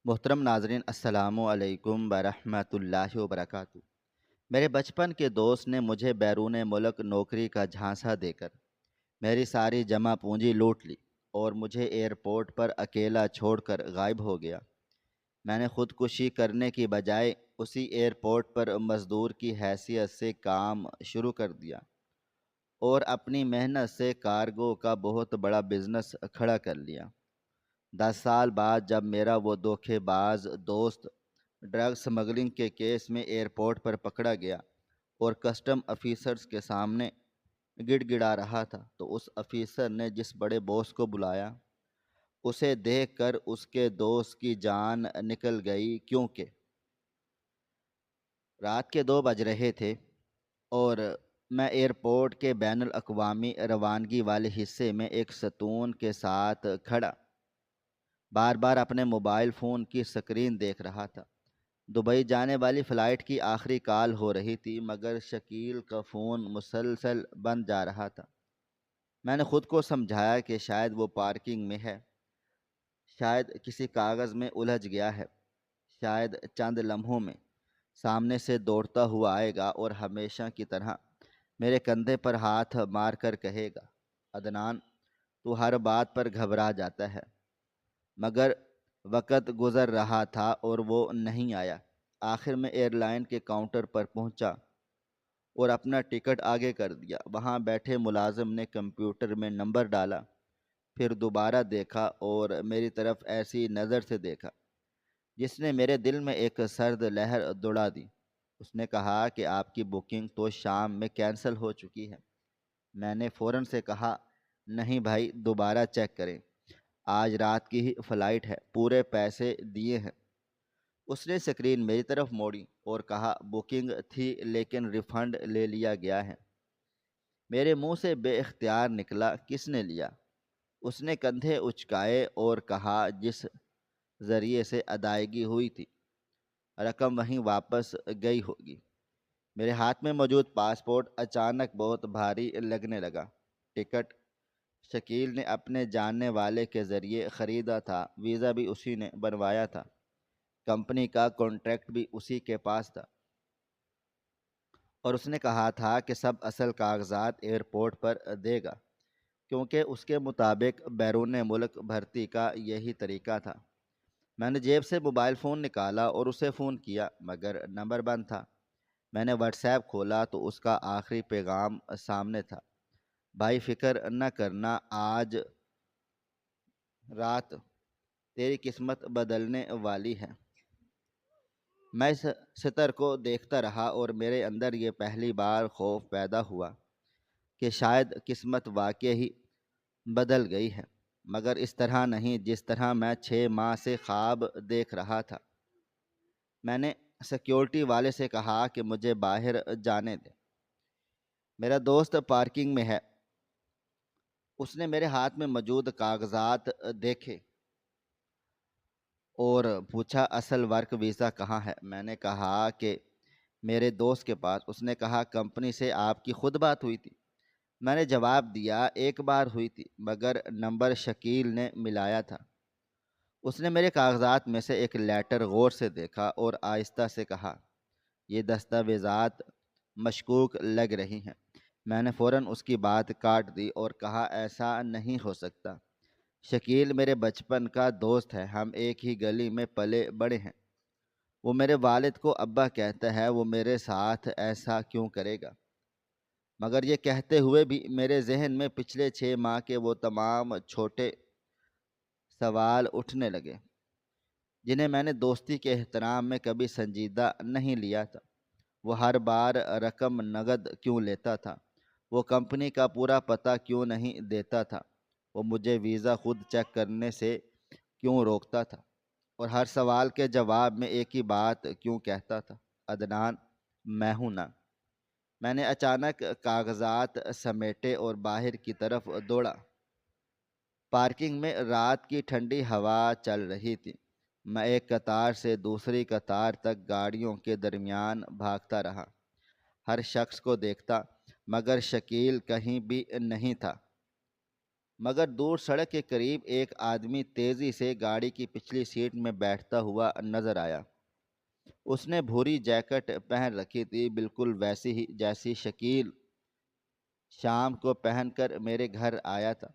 محترم ناظرین السلام علیکم ورحمۃ اللہ وبرکاتہ۔ میرے بچپن کے دوست نے مجھے بیرون ملک نوکری کا جھانسا دے کر میری ساری جمع پونجی لوٹ لی اور مجھے ایئرپورٹ پر اکیلا چھوڑ کر غائب ہو گیا۔ میں نے خودکشی کرنے کی بجائے اسی ایئرپورٹ پر مزدور کی حیثیت سے کام شروع کر دیا اور اپنی محنت سے کارگو کا بہت بڑا بزنس کھڑا کر لیا۔ 10 سال بعد جب میرا وہ دھوکے باز دوست ڈرگ سمگلنگ کے کیس میں ایئرپورٹ پر پکڑا گیا اور کسٹم افیسرز کے سامنے گڑ گڑا رہا تھا تو اس افیسر نے جس بڑے باس کو بلایا اسے دیکھ کر اس کے دوست کی جان نکل گئی، کیونکہ رات کے 2 بج رہے تھے اور میں ایئرپورٹ کے بین الاقوامی روانگی والے حصے میں ایک ستون کے ساتھ کھڑا بار بار اپنے موبائل فون کی سکرین دیکھ رہا تھا۔ دبئی جانے والی فلائٹ کی آخری کال ہو رہی تھی مگر شکیل کا فون مسلسل بند جا رہا تھا۔ میں نے خود کو سمجھایا کہ شاید وہ پارکنگ میں ہے، شاید کسی کاغذ میں الجھ گیا ہے، شاید چند لمحوں میں سامنے سے دوڑتا ہوا آئے گا اور ہمیشہ کی طرح میرے کندھے پر ہاتھ مار کر کہے گا، عدنان تو ہر بات پر گھبرا جاتا ہے۔ مگر وقت گزر رہا تھا اور وہ نہیں آیا۔ آخر میں ایئر لائن کے کاؤنٹر پر پہنچا اور اپنا ٹکٹ آگے کر دیا۔ وہاں بیٹھے ملازم نے کمپیوٹر میں نمبر ڈالا، پھر دوبارہ دیکھا اور میری طرف ایسی نظر سے دیکھا جس نے میرے دل میں ایک سرد لہر دوڑا دی۔ اس نے کہا کہ آپ کی بکنگ تو شام میں کینسل ہو چکی ہے۔ میں نے فوراً سے کہا، نہیں بھائی، دوبارہ چیک کریں، آج رات کی ہی فلائٹ ہے، پورے پیسے دیے ہیں۔ اس نے سکرین میری طرف موڑی اور کہا، بکنگ تھی لیکن ریفنڈ لے لیا گیا ہے۔ میرے منہ سے بے اختیار نکلا، کس نے لیا؟ اس نے کندھے اچکائے اور کہا، جس ذریعے سے ادائیگی ہوئی تھی رقم وہیں واپس گئی ہوگی۔ میرے ہاتھ میں موجود پاسپورٹ اچانک بہت بھاری لگنے لگا۔ ٹکٹ شکیل نے اپنے جاننے والے کے ذریعے خریدا تھا، ویزا بھی اسی نے بنوایا تھا، کمپنی کا کانٹریکٹ بھی اسی کے پاس تھا، اور اس نے کہا تھا کہ سب اصل کاغذات ایئرپورٹ پر دے گا، کیونکہ اس کے مطابق بیرون ملک بھرتی کا یہی طریقہ تھا۔ میں نے جیب سے موبائل فون نکالا اور اسے فون کیا مگر نمبر بند تھا۔ میں نے واٹس ایپ کھولا تو اس کا آخری پیغام سامنے تھا، بھائی فکر نہ کرنا، آج رات تیری قسمت بدلنے والی ہے۔ میں اس سطر کو دیکھتا رہا اور میرے اندر یہ پہلی بار خوف پیدا ہوا کہ شاید قسمت واقع ہی بدل گئی ہے، مگر اس طرح نہیں جس طرح میں 6 ماہ سے خواب دیکھ رہا تھا۔ میں نے سیکیورٹی والے سے کہا کہ مجھے باہر جانے دے، میرا دوست پارکنگ میں ہے۔ اس نے میرے ہاتھ میں موجود کاغذات دیکھے اور پوچھا، اصل ورک ویزا کہاں ہے؟ میں نے کہا کہ میرے دوست کے پاس۔ اس نے کہا، کمپنی سے آپ کی خود بات ہوئی تھی؟ میں نے جواب دیا، ایک بار ہوئی تھی مگر نمبر شکیل نے ملایا تھا۔ اس نے میرے کاغذات میں سے ایک لیٹر غور سے دیکھا اور آہستہ سے کہا، یہ دستاویزات مشکوک لگ رہی ہیں۔ میں نے فوراً اس کی بات کاٹ دی اور کہا، ایسا نہیں ہو سکتا، شکیل میرے بچپن کا دوست ہے، ہم ایک ہی گلی میں پلے بڑے ہیں، وہ میرے والد کو ابا کہتا ہے، وہ میرے ساتھ ایسا کیوں کرے گا؟ مگر یہ کہتے ہوئے بھی میرے ذہن میں پچھلے 6 ماہ کے وہ تمام چھوٹے سوال اٹھنے لگے جنہیں میں نے دوستی کے احترام میں کبھی سنجیدہ نہیں لیا تھا۔ وہ ہر بار رقم نقد کیوں لیتا تھا؟ وہ کمپنی کا پورا پتہ کیوں نہیں دیتا تھا؟ وہ مجھے ویزا خود چیک کرنے سے کیوں روکتا تھا؟ اور ہر سوال کے جواب میں ایک ہی بات کیوں کہتا تھا، عدنان میں ہوں نا؟ میں نے اچانک کاغذات سمیٹے اور باہر کی طرف دوڑا۔ پارکنگ میں رات کی ٹھنڈی ہوا چل رہی تھی۔ میں ایک قطار سے دوسری قطار تک گاڑیوں کے درمیان بھاگتا رہا، ہر شخص کو دیکھتا مگر شکیل کہیں بھی نہیں تھا۔ مگر دور سڑک کے قریب ایک آدمی تیزی سے گاڑی کی پچھلی سیٹ میں بیٹھتا ہوا نظر آیا۔ اس نے بھوری جیکٹ پہن رکھی تھی، بالکل ویسی ہی جیسی شکیل شام کو پہن کر میرے گھر آیا تھا۔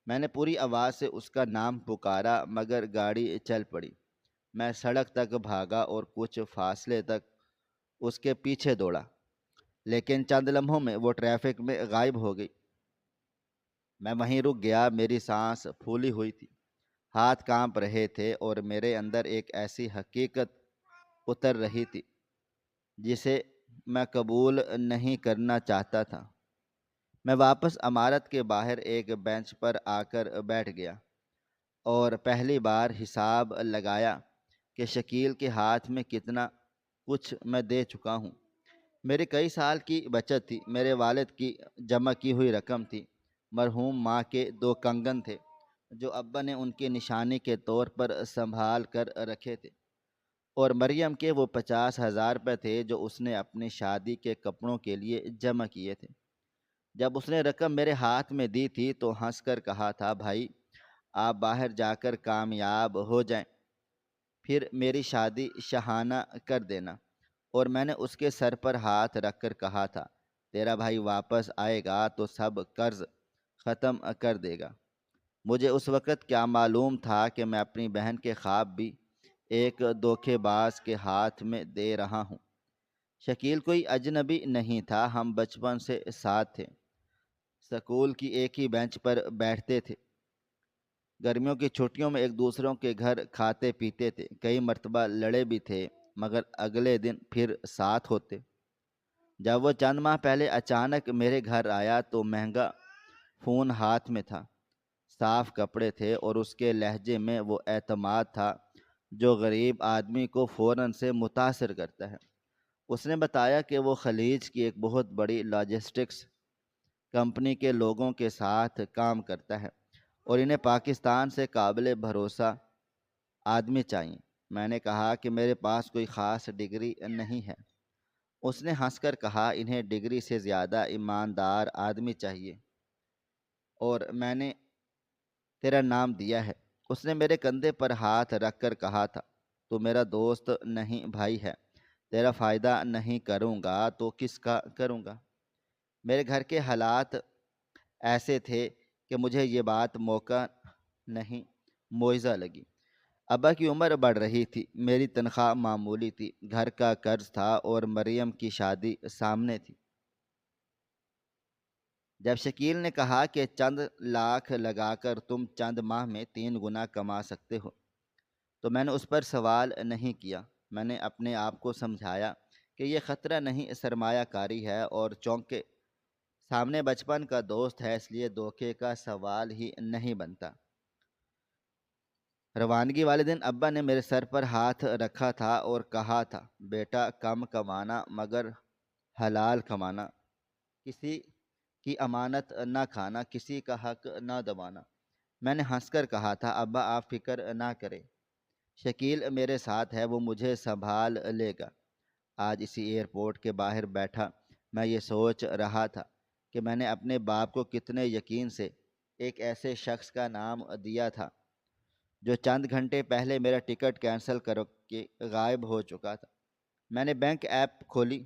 میں نے پوری آواز سے اس کا نام پکارا مگر گاڑی چل پڑی۔ میں سڑک تک بھاگا اور کچھ فاصلے تک اس کے پیچھے دوڑا، لیکن چند لمحوں میں وہ ٹریفک میں غائب ہو گئی۔ میں وہیں رک گیا، میری سانس پھولی ہوئی تھی، ہاتھ کانپ رہے تھے اور میرے اندر ایک ایسی حقیقت اتر رہی تھی جسے میں قبول نہیں کرنا چاہتا تھا۔ میں واپس عمارت کے باہر ایک بینچ پر آ کر بیٹھ گیا اور پہلی بار حساب لگایا کہ شکیل کے ہاتھ میں کتنا کچھ میں دے چکا ہوں۔ میری کئی سال کی بچت تھی، میرے والد کی جمع کی ہوئی رقم تھی، مرحوم ماں کے 2 کنگن تھے جو ابا نے ان کی نشانی کے طور پر سنبھال کر رکھے تھے، اور مریم کے وہ 50,000 روپے تھے جو اس نے اپنی شادی کے کپڑوں کے لیے جمع کیے تھے۔ جب اس نے رقم میرے ہاتھ میں دی تھی تو ہنس کر کہا تھا، بھائی آپ باہر جا کر کامیاب ہو جائیں، پھر میری شادی شہانہ کر دینا۔ اور میں نے اس کے سر پر ہاتھ رکھ کر کہا تھا، تیرا بھائی واپس آئے گا تو سب قرض ختم کر دے گا۔ مجھے اس وقت کیا معلوم تھا کہ میں اپنی بہن کے خواب بھی ایک دھوکے باز کے ہاتھ میں دے رہا ہوں۔ شکیل کوئی اجنبی نہیں تھا، ہم بچپن سے ساتھ تھے، سکول کی ایک ہی بینچ پر بیٹھتے تھے، گرمیوں کی چھٹیوں میں ایک دوسروں کے گھر کھاتے پیتے تھے، کئی مرتبہ لڑے بھی تھے مگر اگلے دن پھر ساتھ ہوتے۔ جب وہ چند ماہ پہلے اچانک میرے گھر آیا تو مہنگا فون ہاتھ میں تھا، صاف کپڑے تھے اور اس کے لہجے میں وہ اعتماد تھا جو غریب آدمی کو فوراً سے متاثر کرتا ہے۔ اس نے بتایا کہ وہ خلیج کی ایک بہت بڑی لاجسٹکس کمپنی کے لوگوں کے ساتھ کام کرتا ہے اور انہیں پاکستان سے قابل بھروسہ آدمی چاہیے۔ میں نے کہا کہ میرے پاس کوئی خاص ڈگری نہیں ہے۔ اس نے ہنس کر کہا، انہیں ڈگری سے زیادہ ایماندار آدمی چاہیے، اور میں نے تیرا نام دیا ہے۔ اس نے میرے کندھے پر ہاتھ رکھ کر کہا تھا، تو میرا دوست نہیں بھائی ہے، تیرا فائدہ نہیں کروں گا تو کس کا کروں گا؟ میرے گھر کے حالات ایسے تھے کہ مجھے یہ بات موقع نہیں معجزہ لگی۔ ابا کی عمر بڑھ رہی تھی، میری تنخواہ معمولی تھی، گھر کا قرض تھا اور مریم کی شادی سامنے تھی۔ جب شکیل نے کہا کہ چند لاکھ لگا کر تم چند ماہ میں 3 گنا کما سکتے ہو، تو میں نے اس پر سوال نہیں کیا۔ میں نے اپنے آپ کو سمجھایا کہ یہ خطرہ نہیں، سرمایہ کاری ہے، اور چونکہ سامنے بچپن کا دوست ہے اس لیے دھوکے کا سوال ہی نہیں بنتا۔ روانگی والے دن ابا نے میرے سر پر ہاتھ رکھا تھا اور کہا تھا، بیٹا کم کمانا مگر حلال کمانا، کسی کی امانت نہ کھانا، کسی کا حق نہ دبانا۔ میں نے ہنس کر کہا تھا، ابا آپ فکر نہ کریں، شکیل میرے ساتھ ہے، وہ مجھے سنبھال لے گا۔ آج اسی ایئرپورٹ کے باہر بیٹھا میں یہ سوچ رہا تھا کہ میں نے اپنے باپ کو کتنے یقین سے ایک ایسے شخص کا نام دیا تھا جو چند گھنٹے پہلے میرا ٹکٹ کینسل کر کے غائب ہو چکا تھا۔ میں نے بینک ایپ کھولی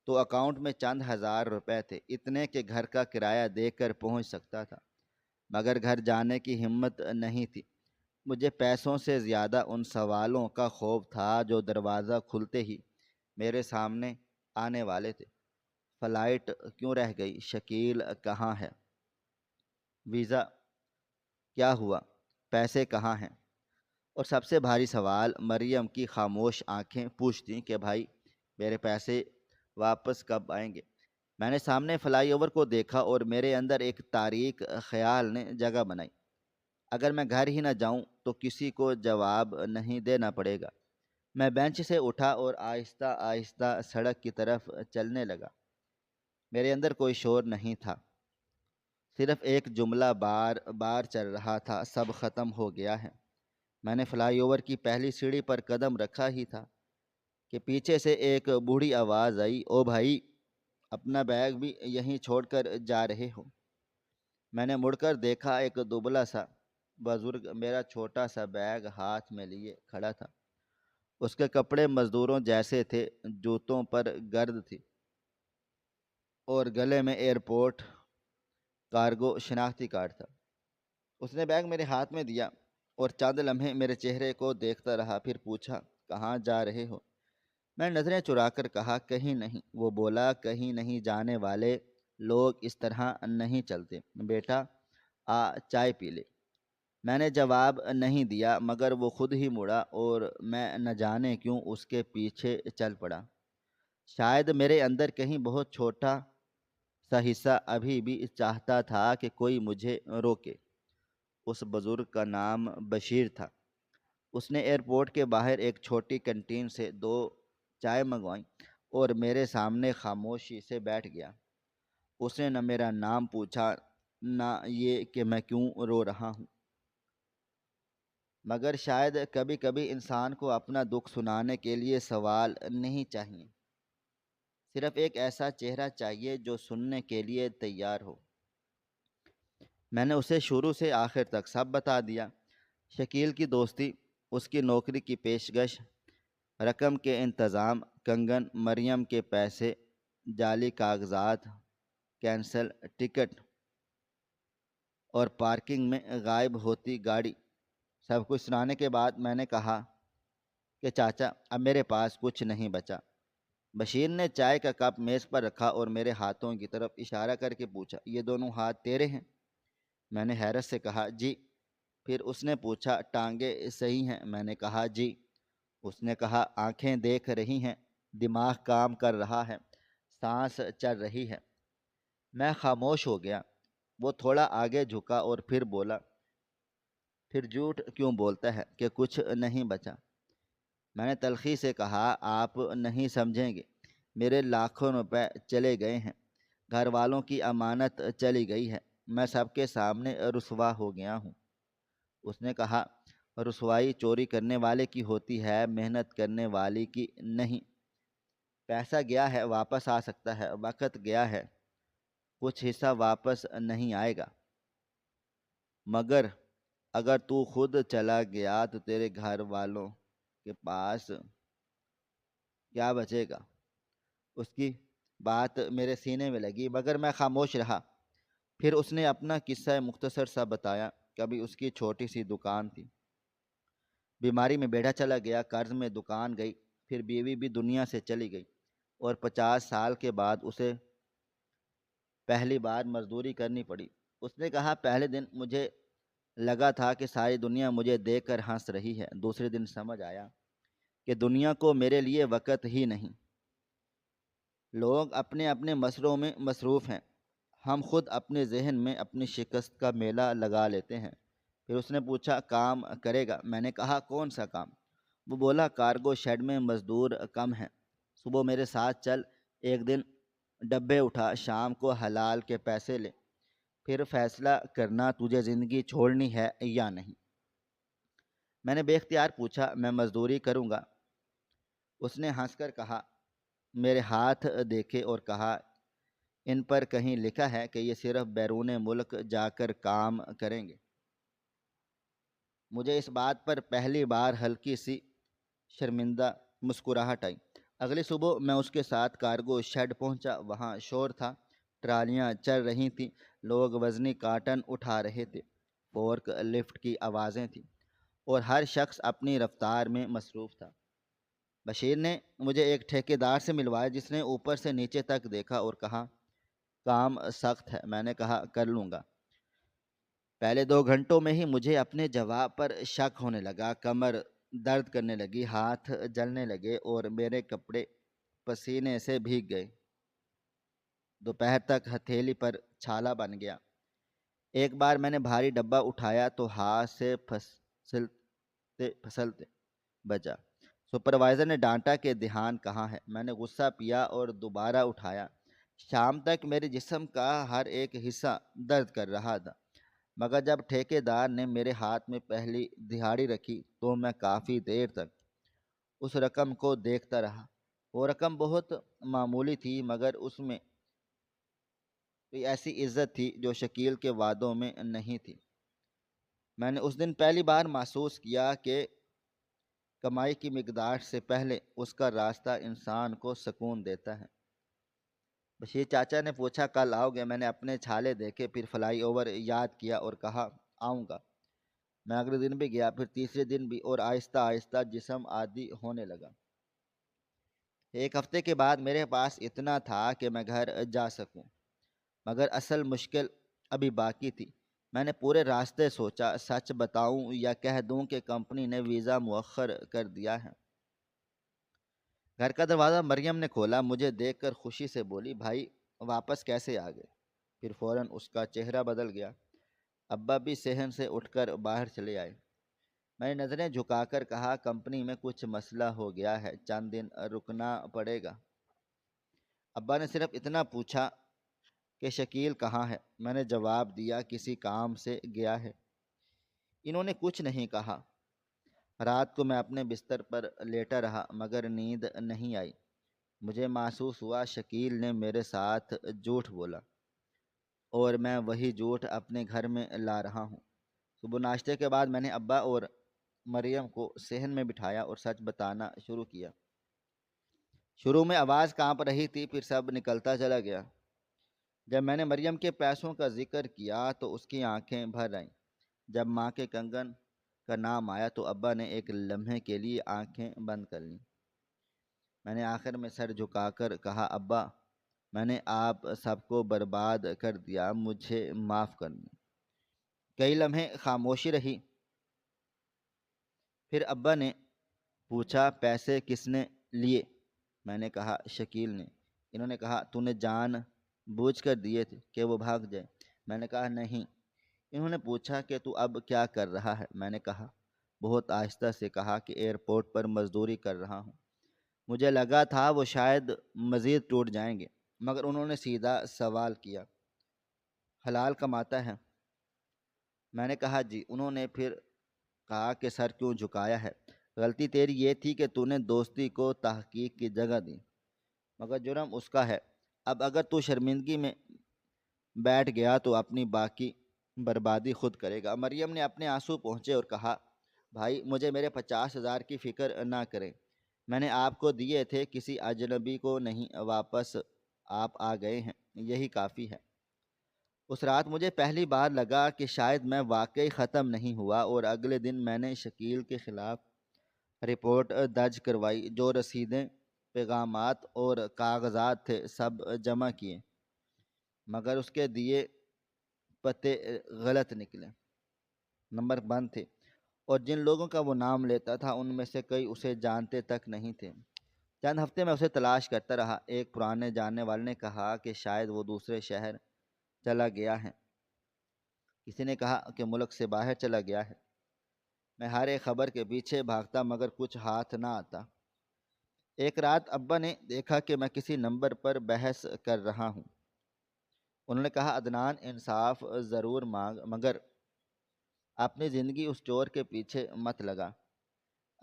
تو اکاؤنٹ میں چند ہزار روپے تھے، اتنے کہ گھر کا کرایہ دے کر پہنچ سکتا تھا، مگر گھر جانے کی ہمت نہیں تھی۔ مجھے پیسوں سے زیادہ ان سوالوں کا خوف تھا جو دروازہ کھلتے ہی میرے سامنے آنے والے تھے۔ فلائٹ کیوں رہ گئی؟ شکیل کہاں ہے؟ ویزا کیا ہوا؟ پیسے کہاں ہیں؟ اور سب سے بھاری سوال، مریم کی خاموش آنکھیں پوچھتیں کہ بھائی میرے پیسے واپس کب آئیں گے؟ میں نے سامنے فلائی اوور کو دیکھا اور میرے اندر ایک تاریک خیال نے جگہ بنائی، اگر میں گھر ہی نہ جاؤں تو کسی کو جواب نہیں دینا پڑے گا۔ میں بینچ سے اٹھا اور آہستہ آہستہ سڑک کی طرف چلنے لگا۔ میرے اندر کوئی شور نہیں تھا، صرف ایک جملہ بار بار چل رہا تھا، سب ختم ہو گیا ہے۔ میں نے فلائی اوور کی پہلی سیڑھی پر قدم رکھا ہی تھا کہ پیچھے سے ایک بوڑھی آواز آئی، او بھائی، اپنا بیگ بھی یہیں چھوڑ کر جا رہے ہو؟ میں نے مڑ کر دیکھا، ایک دبلا سا بزرگ میرا چھوٹا سا بیگ ہاتھ میں لیے کھڑا تھا۔ اس کے کپڑے مزدوروں جیسے تھے، جوتوں پر گرد تھی اور گلے میں ایئرپورٹ کارگو شناختی کارڈ تھا۔ اس نے بیگ میرے ہاتھ میں دیا اور چند لمحے میرے چہرے کو دیکھتا رہا، پھر پوچھا، کہاں جا رہے ہو؟ میں نے نظریں چرا کر کہا، کہیں نہیں۔ وہ بولا، کہیں نہیں جانے والے لوگ اس طرح نہیں چلتے، بیٹا آ چائے پی لے۔ میں نے جواب نہیں دیا، مگر وہ خود ہی مڑا اور میں نہ جانے کیوں اس کے پیچھے چل پڑا۔ شاید میرے اندر کہیں بہت چھوٹا سا حصہ ابھی بھی چاہتا تھا کہ کوئی مجھے روکے۔ اس بزرگ کا نام بشیر تھا۔ اس نے ایئرپورٹ کے باہر ایک چھوٹی کنٹین سے 2 چائے منگوائیں اور میرے سامنے خاموشی سے بیٹھ گیا۔ اس نے نہ میرا نام پوچھا، نہ یہ کہ میں کیوں رو رہا ہوں۔ مگر شاید کبھی کبھی انسان کو اپنا دکھ سنانے کے لیے سوال نہیں چاہیے، صرف ایک ایسا چہرہ چاہیے جو سننے کے لیے تیار ہو۔ میں نے اسے شروع سے آخر تک سب بتا دیا، شکیل کی دوستی، اس کی نوکری کی پیشکش، رقم کے انتظام، کنگن، مریم کے پیسے، جعلی کاغذات، کینسل ٹکٹ اور پارکنگ میں غائب ہوتی گاڑی۔ سب کچھ سنانے کے بعد میں نے کہا کہ چاچا اب میرے پاس کچھ نہیں بچا۔ بشیر نے چائے کا کپ میز پر رکھا اور میرے ہاتھوں کی طرف اشارہ کر کے پوچھا، یہ دونوں ہاتھ تیرے ہیں؟ میں نے حیرت سے کہا، جی۔ پھر اس نے پوچھا، ٹانگیں صحیح ہیں؟ میں نے کہا، جی۔ اس نے کہا، آنکھیں دیکھ رہی ہیں، دماغ کام کر رہا ہے، سانس چل رہی ہے؟ میں خاموش ہو گیا۔ وہ تھوڑا آگے جھکا اور پھر بولا، پھر جھوٹ کیوں بولتا ہے کہ کچھ نہیں بچا؟ میں نے تلخی سے کہا، آپ نہیں سمجھیں گے، میرے لاکھوں روپے چلے گئے ہیں، گھر والوں کی امانت چلی گئی ہے، میں سب کے سامنے رسوا ہو گیا ہوں۔ اس نے کہا، رسوائی چوری کرنے والے کی ہوتی ہے، محنت کرنے والی کی نہیں۔ پیسہ گیا ہے واپس آ سکتا ہے، وقت گیا ہے کچھ حصہ واپس نہیں آئے گا، مگر اگر تو خود چلا گیا تو تیرے گھر والوں کے پاس کیا بچے گا؟ اس کی بات میرے سینے میں لگی، مگر میں خاموش رہا۔ پھر اس نے اپنا قصہ مختصر سا بتایا۔ کبھی اس کی چھوٹی سی دکان تھی، بیماری میں بیٹھا چلا گیا، قرض میں دکان گئی، پھر بیوی بھی دنیا سے چلی گئی اور 50 سال کے بعد اسے پہلی بار مزدوری کرنی پڑی۔ اس نے کہا، پہلے دن مجھے لگا تھا کہ ساری دنیا مجھے دیکھ کر ہنس رہی ہے، دوسرے دن سمجھ آیا کہ دنیا کو میرے لیے وقت ہی نہیں، لوگ اپنے اپنے مسئلوں میں مصروف ہیں، ہم خود اپنے ذہن میں اپنی شکست کا میلہ لگا لیتے ہیں۔ پھر اس نے پوچھا، کام کرے گا؟ میں نے کہا، کون سا کام؟ وہ بولا، کارگو شیڈ میں مزدور کم ہیں، صبح میرے ساتھ چل، ایک دن ڈبے اٹھا، شام کو حلال کے پیسے لے، پھر فیصلہ کرنا تجھے زندگی چھوڑنی ہے یا نہیں۔ میں نے بے اختیار پوچھا، میں مزدوری کروں گا؟ اس نے ہنس کر کہا، میرے ہاتھ دیکھے اور کہا، ان پر کہیں لکھا ہے کہ یہ صرف بیرون ملک جا کر کام کریں گے؟ مجھے اس بات پر پہلی بار ہلکی سی شرمندہ مسکراہٹ آئی۔ اگلی صبح میں اس کے ساتھ کارگو شیڈ پہنچا، وہاں شور تھا، ٹرالیاں چل رہی تھیں، لوگ وزنی کارٹن اٹھا رہے تھے، فورک لفٹ کی آوازیں تھیں اور ہر شخص اپنی رفتار میں مصروف تھا۔ بشیر نے مجھے ایک ٹھیکیدار سے ملوایا جس نے اوپر سے نیچے تک دیکھا اور کہا، کام سخت ہے۔ میں نے کہا، کر لوں گا۔ پہلے 2 گھنٹوں میں ہی مجھے اپنے جواب پر شک ہونے لگا، کمر درد کرنے لگی، ہاتھ جلنے لگے اور میرے کپڑے پسینے سے بھیگ گئے۔ دوپہر تک ہتھیلی پر چھالا بن گیا۔ ایک بار میں نے بھاری ڈبہ اٹھایا تو ہاتھ سے پھسلتے بچا۔ سپروائزر نے ڈانٹا کہ دھیان کہاں ہے؟ میں نے غصہ پیا اور دوبارہ اٹھایا۔ شام تک میرے جسم کا ہر ایک حصہ درد کر رہا تھا، مگر جب ٹھیکیدار نے میرے ہاتھ میں پہلی دہاڑی رکھی تو میں کافی دیر تک اس رقم کو دیکھتا رہا۔ وہ رقم بہت معمولی تھی، مگر اس میں کوئی ایسی عزت تھی جو شکیل کے وعدوں میں نہیں تھی۔ میں نے اس دن پہلی بار محسوس کیا کہ کمائی کی مقدار سے پہلے اس کا راستہ انسان کو سکون دیتا ہے۔ بشیر چاچا نے پوچھا کل آؤ گے؟ میں نے اپنے چھالے دیکھے، پھر فلائی اوور یاد کیا اور کہا آؤں گا۔ میں اگلے دن بھی گیا، پھر تیسرے دن بھی، اور آہستہ آہستہ جسم عادی ہونے لگا۔ ایک ہفتے کے بعد میرے پاس اتنا تھا کہ میں گھر جا سکوں، مگر اصل مشکل ابھی باقی تھی۔ میں نے پورے راستے سوچا سچ بتاؤں یا کہہ دوں کہ کمپنی نے ویزا مؤخر کر دیا ہے۔ گھر کا دروازہ مریم نے کھولا، مجھے دیکھ کر خوشی سے بولی بھائی واپس کیسے آ گئے؟ پھر فوراً اس کا چہرہ بدل گیا۔ ابا بھی صحن سے اٹھ کر باہر چلے آئے۔ میں نے نظریں جھکا کر کہا کمپنی میں کچھ مسئلہ ہو گیا ہے، چند دن رکنا پڑے گا۔ ابا نے صرف اتنا پوچھا کہ شکیل کہاں ہے؟ میں نے جواب دیا کسی کام سے گیا ہے۔ انہوں نے کچھ نہیں کہا۔ رات کو میں اپنے بستر پر لیٹا رہا مگر نیند نہیں آئی۔ مجھے محسوس ہوا شکیل نے میرے ساتھ جھوٹ بولا اور میں وہی جھوٹ اپنے گھر میں لا رہا ہوں۔ صبح ناشتے کے بعد میں نے ابا اور مریم کو صحن میں بٹھایا اور سچ بتانا شروع کیا۔ شروع میں آواز کانپ رہی تھی، پھر سب نکلتا چلا گیا۔ جب میں نے مریم کے پیسوں کا ذکر کیا تو اس کی آنکھیں بھر آئیں۔ جب ماں کے کنگن کا نام آیا تو ابا نے ایک لمحے کے لیے آنکھیں بند کر لیں۔ میں نے آخر میں سر جھکا کر کہا ابا میں نے آپ سب کو برباد کر دیا، مجھے معاف کر دیں۔ کئی لمحے خاموشی رہی، پھر ابا نے پوچھا پیسے کس نے لیے؟ میں نے کہا شکیل نے۔ انہوں نے کہا تو نے جان بوجھ کر دیے تھے کہ وہ بھاگ جائے؟ میں نے کہا نہیں۔ انہوں نے پوچھا کہ تو اب کیا کر رہا ہے؟ میں نے کہا بہت آہستہ سے کہا کہ ایئرپورٹ پر مزدوری کر رہا ہوں۔ مجھے لگا تھا وہ شاید مزید ٹوٹ جائیں گے، مگر انہوں نے سیدھا سوال کیا حلال کماتا ہے؟ میں نے کہا جی۔ انہوں نے پھر کہا کہ سر کیوں جھکایا ہے؟ غلطی تیری یہ تھی کہ تو نے دوستی کو تحقیق کی جگہ دی، مگر جرم اس کا ہے۔ اب اگر تو شرمندگی میں بیٹھ گیا تو اپنی باقی بربادی خود کرے گا۔ مریم نے اپنے آنسو پہنچے اور کہا بھائی مجھے میرے 50,000 کی فکر نہ کریں، میں نے آپ کو دیے تھے، کسی اجنبی کو نہیں۔ واپس آپ آ گئے ہیں، یہی کافی ہے۔ اس رات مجھے پہلی بار لگا کہ شاید میں واقعی ختم نہیں ہوا، اور اگلے دن میں نے شکیل کے خلاف رپورٹ درج کروائی۔ جو رسیدیں، پیغامات اور کاغذات تھے سب جمع کیے، مگر اس کے دیے پتے غلط نکلے، نمبر بند تھے، اور جن لوگوں کا وہ نام لیتا تھا ان میں سے کئی اسے جانتے تک نہیں تھے۔ چند ہفتے میں اسے تلاش کرتا رہا۔ ایک پرانے جاننے والے نے کہا کہ شاید وہ دوسرے شہر چلا گیا ہے، کسی نے کہا کہ ملک سے باہر چلا گیا ہے۔ میں ہر ایک خبر کے پیچھے بھاگتا مگر کچھ ہاتھ نہ آتا۔ ایک رات ابا نے دیکھا کہ میں کسی نمبر پر بحث کر رہا ہوں۔ انہوں نے کہا عدنان انصاف ضرور مانگ، مگر اپنی زندگی اس چور کے پیچھے مت لگا۔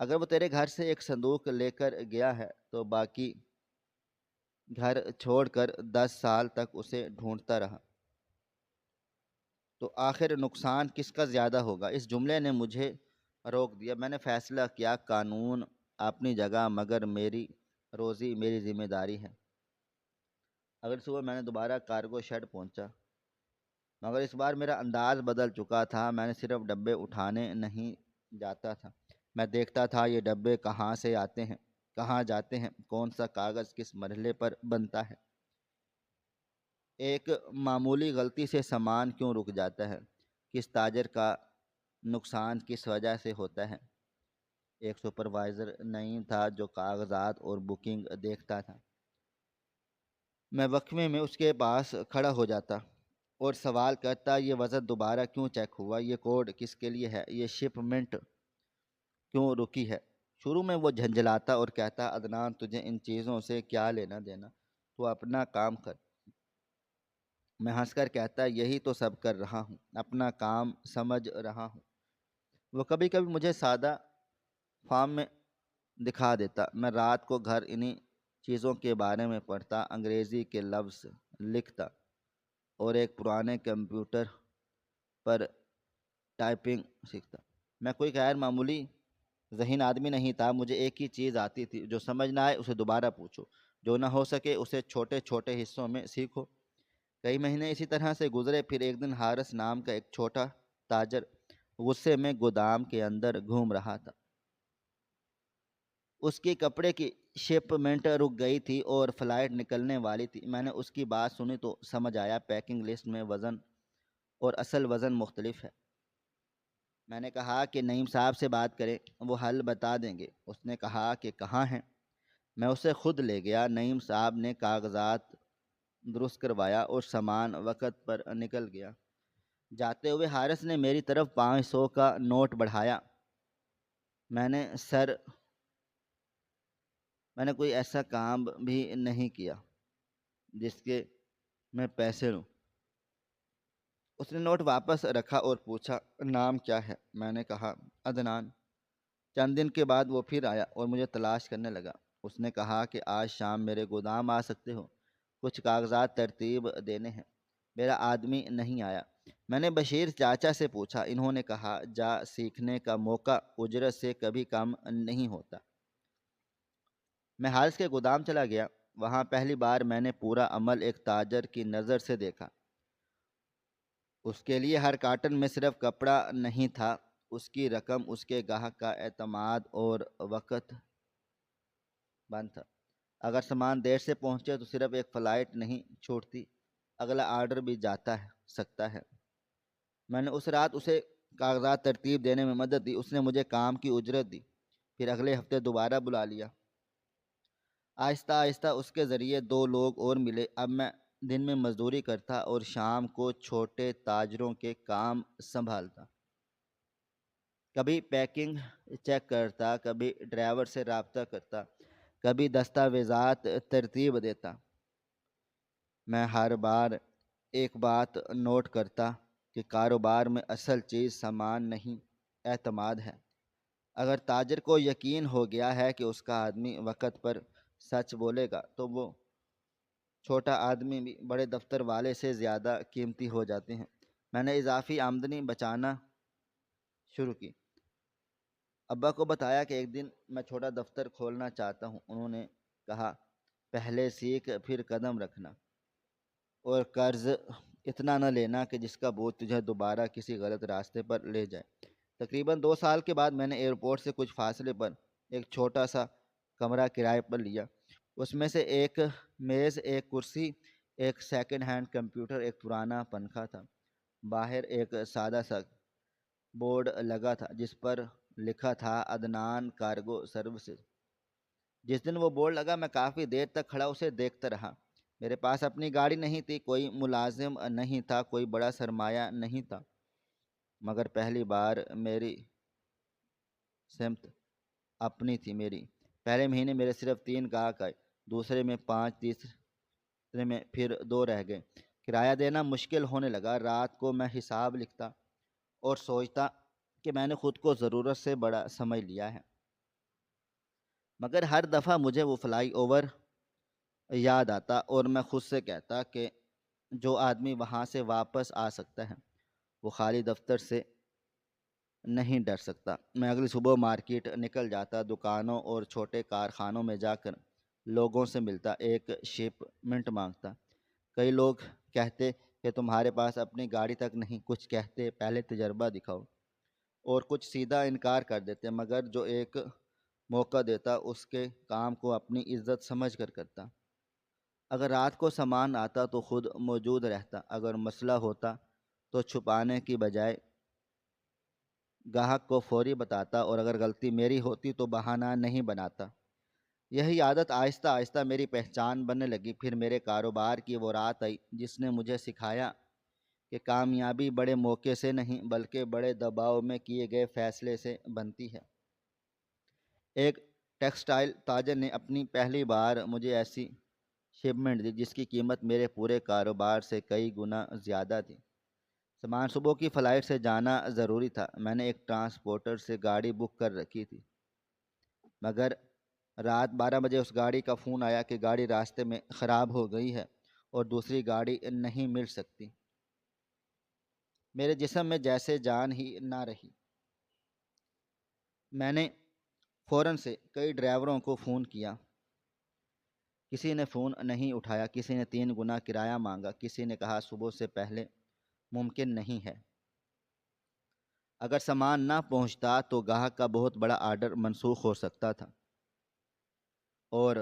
اگر وہ تیرے گھر سے ایک صندوق لے کر گیا ہے تو باقی گھر چھوڑ کر 10 سال تک اسے ڈھونڈتا رہا تو آخر نقصان کس کا زیادہ ہوگا؟ اس جملے نے مجھے روک دیا۔ میں نے فیصلہ کیا قانون اپنی جگہ، مگر میری روزی میری ذمہ داری ہے۔ اگر صبح میں نے دوبارہ کارگو شیڈ پہنچا، مگر اس بار میرا انداز بدل چکا تھا۔ میں نے صرف ڈبے اٹھانے نہیں جاتا تھا، میں دیکھتا تھا یہ ڈبے کہاں سے آتے ہیں، کہاں جاتے ہیں، کون سا کاغذ کس مرحلے پر بنتا ہے، ایک معمولی غلطی سے سامان کیوں رک جاتا ہے، کس تاجر کا نقصان کس وجہ سے ہوتا ہے۔ ایک سپروائزر نہیں تھا جو کاغذات اور بکنگ دیکھتا تھا۔ میں وقفے میں اس کے پاس کھڑا ہو جاتا اور سوال کرتا یہ وزن دوبارہ کیوں چیک ہوا، یہ کوڈ کس کے لیے ہے، یہ شپمنٹ کیوں رکی ہے۔ شروع میں وہ جھنجھلاتا اور کہتا عدنان تجھے ان چیزوں سے کیا لینا دینا، تو اپنا کام کر۔ میں ہنس کر کہتا یہی تو سب کر رہا ہوں، اپنا کام سمجھ رہا ہوں۔ وہ کبھی کبھی مجھے سادہ فارم میں دکھا دیتا۔ میں رات کو گھر انہی چیزوں کے بارے میں پڑھتا، انگریزی کے لفظ لکھتا اور ایک پرانے کمپیوٹر پر ٹائپنگ سیکھتا۔ میں کوئی غیر معمولی ذہین آدمی نہیں تھا، مجھے ایک ہی چیز آتی تھی، جو سمجھ نہ آئے اسے دوبارہ پوچھو، جو نہ ہو سکے اسے چھوٹے چھوٹے حصوں میں سیکھو۔ کئی مہینے اسی طرح سے گزرے، پھر ایک دن حارث نام کا ایک چھوٹا تاجر غصے میں گودام کے اندر گھوم رہا تھا۔ اس کی کپڑے کی شپمنٹ رک گئی تھی اور فلائٹ نکلنے والی تھی۔ میں نے اس کی بات سنی تو سمجھ آیا پیکنگ لسٹ میں وزن اور اصل وزن مختلف ہے۔ میں نے کہا کہ نعیم صاحب سے بات کریں، وہ حل بتا دیں گے۔ اس نے کہا کہ کہاں ہیں؟ میں اسے خود لے گیا۔ نعیم صاحب نے کاغذات درست کروایا اور سامان وقت پر نکل گیا۔ جاتے ہوئے حارث نے میری طرف 500 کا نوٹ بڑھایا۔ میں نے کوئی ایسا کام بھی نہیں کیا جس کے میں پیسے لوں۔ اس نے نوٹ واپس رکھا اور پوچھا، نام کیا ہے؟ میں نے کہا، عدنان۔ چند دن کے بعد وہ پھر آیا اور مجھے تلاش کرنے لگا۔ اس نے کہا کہ آج شام میرے گودام آ سکتے ہو، کچھ کاغذات ترتیب دینے ہیں۔ میرا آدمی نہیں آیا۔ میں نے بشیر چاچا سے پوچھا، انہوں نے کہا، جا سیکھنے کا موقع اجرت سے کبھی کم نہیں ہوتا۔ میں حارث کے گودام چلا گیا۔ وہاں پہلی بار میں نے پورا عمل ایک تاجر کی نظر سے دیکھا۔ اس کے لیے ہر کارٹن میں صرف کپڑا نہیں تھا، اس کی رقم، اس کے گاہک کا اعتماد اور وقت بند تھا۔ اگر سامان دیر سے پہنچے تو صرف ایک فلائٹ نہیں چھوٹتی، اگلا آرڈر بھی جاتا سکتا ہے۔ میں نے اس رات اسے کاغذات ترتیب دینے میں مدد دی۔ اس نے مجھے کام کی اجرت دی، پھر اگلے ہفتے دوبارہ بلا لیا۔ آہستہ آہستہ اس کے ذریعے 2 لوگ اور ملے۔ اب میں دن میں مزدوری کرتا اور شام کو چھوٹے تاجروں کے کام سنبھالتا۔ کبھی پیکنگ چیک کرتا، کبھی ڈرائیور سے رابطہ کرتا، کبھی دستاویزات ترتیب دیتا۔ میں ہر بار ایک بات نوٹ کرتا کہ کاروبار میں اصل چیز سامان نہیں، اعتماد ہے۔ اگر تاجر کو یقین ہو گیا ہے کہ اس کا آدمی وقت پر سچ بولے گا تو وہ چھوٹا آدمی بھی بڑے دفتر والے سے زیادہ قیمتی ہو جاتے ہیں۔ میں نے اضافی آمدنی بچانا شروع کی۔ ابا کو بتایا کہ ایک دن میں چھوٹا دفتر کھولنا چاہتا ہوں۔ انہوں نے کہا، پہلے سیکھ پھر قدم رکھنا، اور قرض اتنا نہ لینا کہ جس کا بوجھ تجھے دوبارہ کسی غلط راستے پر لے جائے۔ تقریباً 2 سال کے بعد میں نے ایئرپورٹ سے کچھ فاصلے پر ایک چھوٹا سا کمرہ کرائے پر لیا۔ اس میں سے ایک میز، ایک کرسی، ایک سیکنڈ ہینڈ کمپیوٹر، ایک پرانا پنکھا تھا۔ باہر ایک سادہ سا بورڈ لگا تھا جس پر لکھا تھا، عدنان کارگو سروسز۔ جس دن وہ بورڈ لگا میں کافی دیر تک کھڑا اسے دیکھتا رہا۔ میرے پاس اپنی گاڑی نہیں تھی، کوئی ملازم نہیں تھا، کوئی بڑا سرمایہ نہیں تھا، مگر پہلی بار میری سمت اپنی تھی میری۔ پہلے مہینے میرے صرف 3 گاہک آئے، دوسرے میں 5، تیسرے میں پھر 2 رہ گئے۔ کرایہ دینا مشکل ہونے لگا۔ رات کو میں حساب لکھتا اور سوچتا کہ میں نے خود کو ضرورت سے بڑا سمجھ لیا ہے، مگر ہر دفعہ مجھے وہ فلائی اوور یاد آتا اور میں خود سے کہتا کہ جو آدمی وہاں سے واپس آ سکتا ہے وہ خالی دفتر سے نہیں ڈر سکتا۔ میں اگلی صبح مارکیٹ نکل جاتا، دکانوں اور چھوٹے کارخانوں میں جا کر لوگوں سے ملتا، ایک شپمنٹ مانگتا۔ کئی لوگ کہتے کہ تمہارے پاس اپنی گاڑی تک نہیں، کچھ کہتے پہلے تجربہ دکھاؤ، اور کچھ سیدھا انکار کر دیتے، مگر جو ایک موقع دیتا اس کے کام کو اپنی عزت سمجھ کر کرتا۔ اگر رات کو سامان آتا تو خود موجود رہتا، اگر مسئلہ ہوتا تو چھپانے کی بجائے گاہک کو فوری بتاتا، اور اگر غلطی میری ہوتی تو بہانہ نہیں بناتا۔ یہی عادت آہستہ آہستہ میری پہچان بننے لگی۔ پھر میرے کاروبار کی وہ رات آئی جس نے مجھے سکھایا کہ کامیابی بڑے موقع سے نہیں بلکہ بڑے دباؤ میں کیے گئے فیصلے سے بنتی ہے۔ ایک ٹیکسٹائل تاجر نے اپنی پہلی بار مجھے ایسی شپمنٹ دی جس کی قیمت میرے پورے کاروبار سے کئی گنا زیادہ تھی۔ سامان صبح کی فلائٹ سے جانا ضروری تھا۔ میں نے ایک ٹرانسپورٹر سے گاڑی بک کر رکھی تھی، مگر رات 12 بجے اس گاڑی کا فون آیا کہ گاڑی راستے میں خراب ہو گئی ہے اور دوسری گاڑی نہیں مل سکتی۔ میرے جسم میں جیسے جان ہی نہ رہی۔ میں نے فوراً سے کئی ڈرائیوروں کو فون کیا، کسی نے فون نہیں اٹھایا، کسی نے 3 گنا کرایہ مانگا، کسی نے کہا صبح سے پہلے ممکن نہیں ہے۔ اگر سامان نہ پہنچتا تو گاہک کا بہت بڑا آرڈر منسوخ ہو سکتا تھا، اور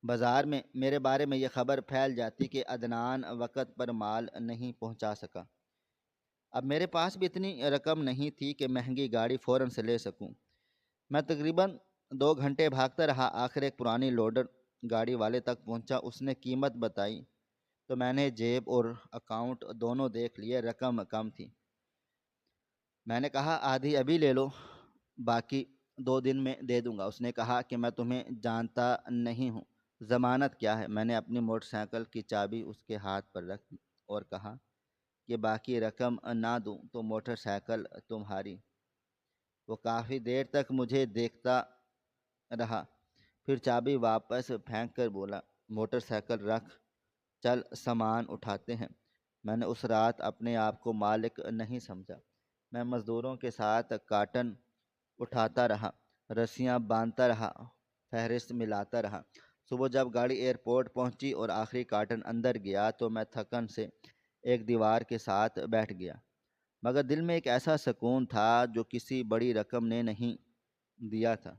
بازار میں میرے بارے میں یہ خبر پھیل جاتی کہ عدنان وقت پر مال نہیں پہنچا سکا۔ اب میرے پاس بھی اتنی رقم نہیں تھی کہ مہنگی گاڑی فوراً سے لے سکوں۔ میں تقریباً 2 گھنٹے بھاگتا رہا، آخر ایک پرانی لوڈر گاڑی والے تک پہنچا۔ اس نے قیمت بتائی تو میں نے جیب اور اکاؤنٹ دونوں دیکھ لیے، رقم کم تھی۔ میں نے کہا آدھی ابھی لے لو، باقی 2 دن میں دے دوں گا۔ اس نے کہا کہ میں تمہیں جانتا نہیں ہوں، ضمانت کیا ہے؟ میں نے اپنی موٹر سائیکل کی چابی اس کے ہاتھ پر رکھ دی اور کہا کہ باقی رقم نہ دوں تو موٹر سائیکل تمہاری۔ وہ کافی دیر تک مجھے دیکھتا رہا، پھر چابی واپس پھینک کر بولا موٹر سائیکل رکھ، چل سامان اٹھاتے ہیں۔ میں نے اس رات اپنے آپ کو مالک نہیں سمجھا۔ میں مزدوروں کے ساتھ کارٹن اٹھاتا رہا، رسیاں باندھتا رہا، فہرست ملاتا رہا۔ صبح جب گاڑی ایئرپورٹ پہنچی اور آخری کارٹن اندر گیا تو میں تھکن سے ایک دیوار کے ساتھ بیٹھ گیا، مگر دل میں ایک ایسا سکون تھا جو کسی بڑی رقم نے نہیں دیا تھا۔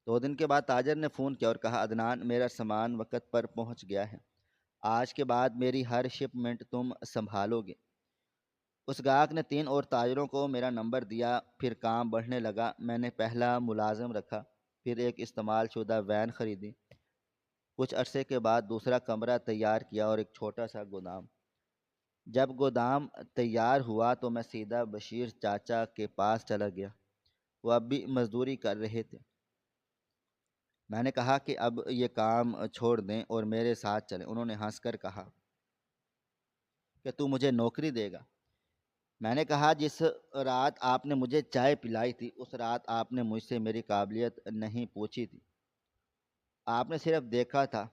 2 دن کے بعد تاجر نے فون کیا اور کہا عدنان، میرا سامان وقت پر پہنچ گیا ہے، آج کے بعد میری ہر شپمنٹ تم سنبھالو گے۔ اس گاہک نے 3 اور تاجروں کو میرا نمبر دیا، پھر کام بڑھنے لگا۔ میں نے پہلا ملازم رکھا، پھر ایک استعمال شدہ وین خریدی، کچھ عرصے کے بعد دوسرا کمرہ تیار کیا اور ایک چھوٹا سا گودام۔ جب گودام تیار ہوا تو میں سیدھا بشیر چاچا کے پاس چلا گیا، وہ اب بھی مزدوری کر رہے تھے۔ میں نے کہا کہ اب یہ کام چھوڑ دیں اور میرے ساتھ چلیں۔ انہوں نے ہنس کر کہا کہ تو مجھے نوکری دے گا؟ میں نے کہا جس رات آپ نے مجھے چائے پلائی تھی اس رات آپ نے مجھ سے میری قابلیت نہیں پوچھی تھی، آپ نے صرف دیکھا تھا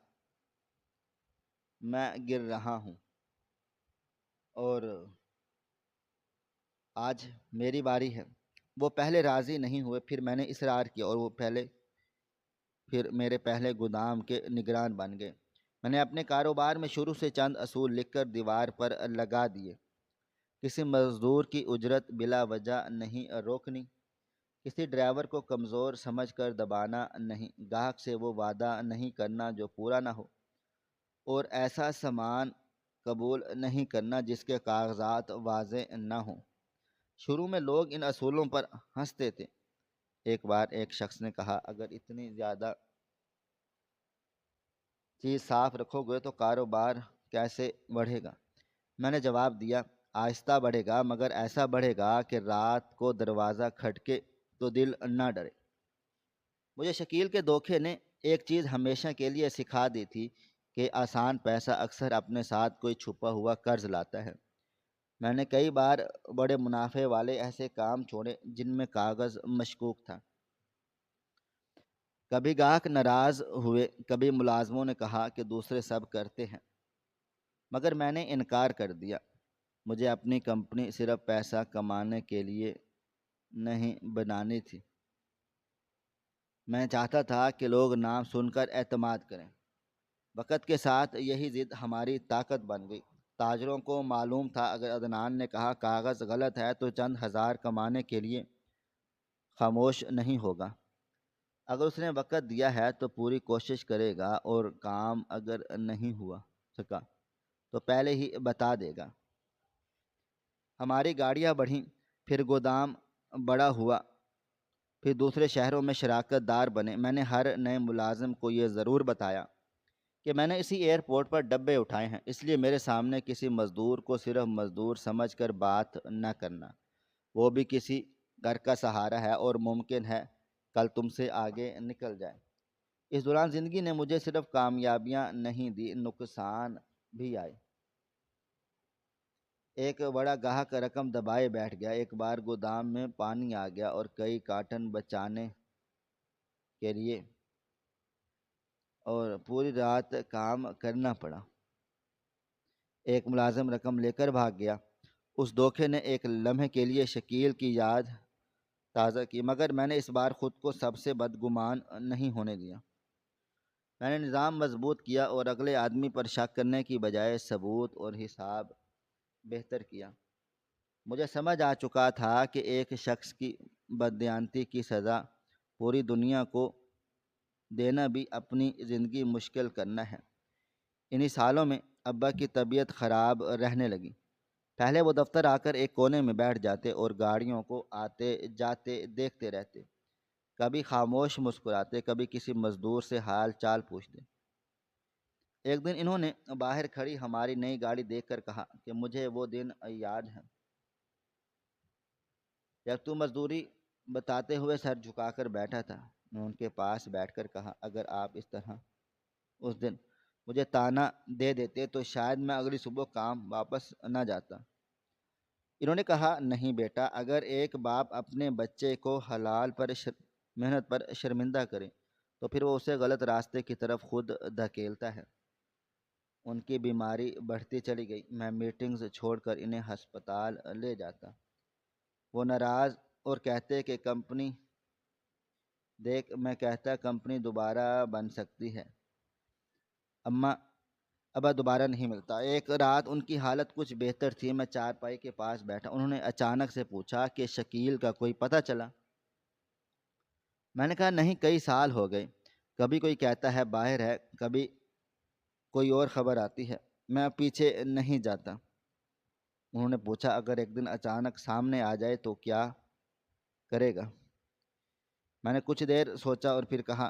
میں گر رہا ہوں، اور آج میری باری ہے۔ وہ پہلے راضی نہیں ہوئے، پھر میں نے اصرار کیا اور وہ پھر میرے پہلے گودام کے نگران بن گئے۔ میں نے اپنے کاروبار میں شروع سے چند اصول لکھ کر دیوار پر لگا دیے۔ کسی مزدور کی اجرت بلا وجہ نہیں روکنی، کسی ڈرائیور کو کمزور سمجھ کر دبانا نہیں، گاہک سے وہ وعدہ نہیں کرنا جو پورا نہ ہو، اور ایسا سامان قبول نہیں کرنا جس کے کاغذات واضح نہ ہوں۔ شروع میں لوگ ان اصولوں پر ہنستے تھے۔ ایک بار ایک شخص نے کہا اگر اتنی زیادہ چیز صاف رکھو گے تو کاروبار کیسے بڑھے گا؟ میں نے جواب دیا آہستہ بڑھے گا، مگر ایسا بڑھے گا کہ رات کو دروازہ کھٹکے تو دل نہ ڈرے۔ مجھے شکیل کے دھوکے نے ایک چیز ہمیشہ کے لیے سکھا دی تھی کہ آسان پیسہ اکثر اپنے ساتھ کوئی چھپا ہوا قرض لاتا ہے۔ میں نے کئی بار بڑے منافع والے ایسے کام چھوڑے جن میں کاغذ مشکوک تھا۔ کبھی گاہک ناراض ہوئے، کبھی ملازموں نے کہا کہ دوسرے سب کرتے ہیں، مگر میں نے انکار کر دیا۔ مجھے اپنی کمپنی صرف پیسہ کمانے کے لیے نہیں بنانی تھی، میں چاہتا تھا کہ لوگ نام سن کر اعتماد کریں۔ وقت کے ساتھ یہی ضد ہماری طاقت بن گئی۔ تاجروں کو معلوم تھا اگر عدنان نے کہا کاغذ غلط ہے تو چند ہزار کمانے کے لیے خاموش نہیں ہوگا، اگر اس نے وقت دیا ہے تو پوری کوشش کرے گا، اور کام اگر نہیں ہوا سکا تو پہلے ہی بتا دے گا۔ ہماری گاڑیاں بڑھیں، پھر گودام بڑا ہوا، پھر دوسرے شہروں میں شراکت دار بنے۔ میں نے ہر نئے ملازم کو یہ ضرور بتایا کہ میں نے اسی ایئرپورٹ پر ڈبے اٹھائے ہیں، اس لیے میرے سامنے کسی مزدور کو صرف مزدور سمجھ کر بات نہ کرنا، وہ بھی کسی گھر کا سہارا ہے اور ممکن ہے کل تم سے آگے نکل جائے۔ اس دوران زندگی نے مجھے صرف کامیابیاں نہیں دی، نقصان بھی آئے۔ ایک بڑا گاہک رقم دبائے بیٹھ گیا، ایک بار گودام میں پانی آ گیا اور کئی کارٹن بچانے کے لیے اور پوری رات کام کرنا پڑا۔ ایک ملازم رقم لے کر بھاگ گیا۔ اس دھوکے نے ایک لمحے کے لیے شکیل کی یاد تازہ کی، مگر میں نے اس بار خود کو سب سے بدگمان نہیں ہونے دیا۔ میں نے نظام مضبوط کیا اور اگلے آدمی پر شک کرنے کی بجائے ثبوت اور حساب بہتر کیا۔ مجھے سمجھ آ چکا تھا کہ ایک شخص کی بددیانتی کی سزا پوری دنیا کو دینا بھی اپنی زندگی مشکل کرنا ہے۔ انہی سالوں میں ابا کی طبیعت خراب رہنے لگی۔ پہلے وہ دفتر آ کر ایک کونے میں بیٹھ جاتے اور گاڑیوں کو آتے جاتے دیکھتے رہتے، کبھی خاموش مسکراتے، کبھی کسی مزدور سے حال چال پوچھتے۔ ایک دن انہوں نے باہر کھڑی ہماری نئی گاڑی دیکھ کر کہا کہ مجھے وہ دن یاد ہے جب تو مزدوری بتاتے ہوئے سر جھکا کر بیٹھا تھا۔ میں ان کے پاس بیٹھ کر کہا، اگر آپ اس طرح اس دن مجھے تانا دے دیتے تو شاید میں اگلی صبح کام واپس نہ جاتا۔ انہوں نے کہا، نہیں بیٹا، اگر ایک باپ اپنے بچے کو حلال پر محنت پر شرمندہ کرے تو پھر وہ اسے غلط راستے کی طرف خود دھکیلتا ہے۔ ان کی بیماری بڑھتی چلی گئی۔ میں میٹنگز چھوڑ کر انہیں ہسپتال لے جاتا۔ وہ ناراض اور کہتے کہ کمپنی دیکھ، میں کہتا کمپنی دوبارہ بن سکتی ہے، ابا دوبارہ نہیں ملتا۔ ایک رات ان کی حالت کچھ بہتر تھی۔ میں چارپائی کے پاس بیٹھا، انہوں نے اچانک سے پوچھا کہ شکیل کا کوئی پتہ چلا؟ میں نے کہا، نہیں، کئی سال ہو گئے، کبھی کوئی کہتا ہے باہر ہے، کبھی کوئی اور خبر آتی ہے، میں اب پیچھے نہیں جاتا۔ انہوں نے پوچھا، اگر ایک دن اچانک سامنے آ جائے تو کیا کرے گا؟ میں نے کچھ دیر سوچا اور پھر کہا،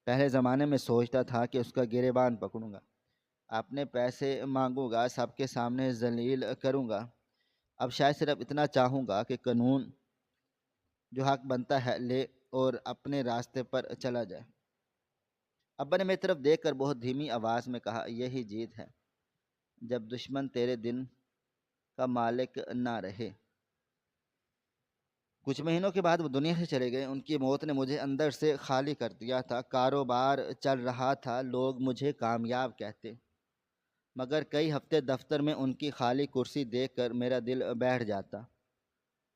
پہلے زمانے میں سوچتا تھا کہ اس کا گریبان پکڑوں گا، اپنے پیسے مانگوں گا، سب کے سامنے ذلیل کروں گا۔ اب شاید صرف اتنا چاہوں گا کہ قانون جو حق بنتا ہے لے اور اپنے راستے پر چلا جائے۔ ابا نے میری طرف دیکھ کر بہت دھیمی آواز میں کہا، یہی جیت ہے، جب دشمن تیرے دن کا مالک نہ رہے۔ کچھ مہینوں کے بعد وہ دنیا سے چلے گئے۔ ان کی موت نے مجھے اندر سے خالی کر دیا تھا۔ کاروبار چل رہا تھا، لوگ مجھے کامیاب کہتے، مگر کئی ہفتے دفتر میں ان کی خالی کرسی دیکھ کر میرا دل بیٹھ جاتا۔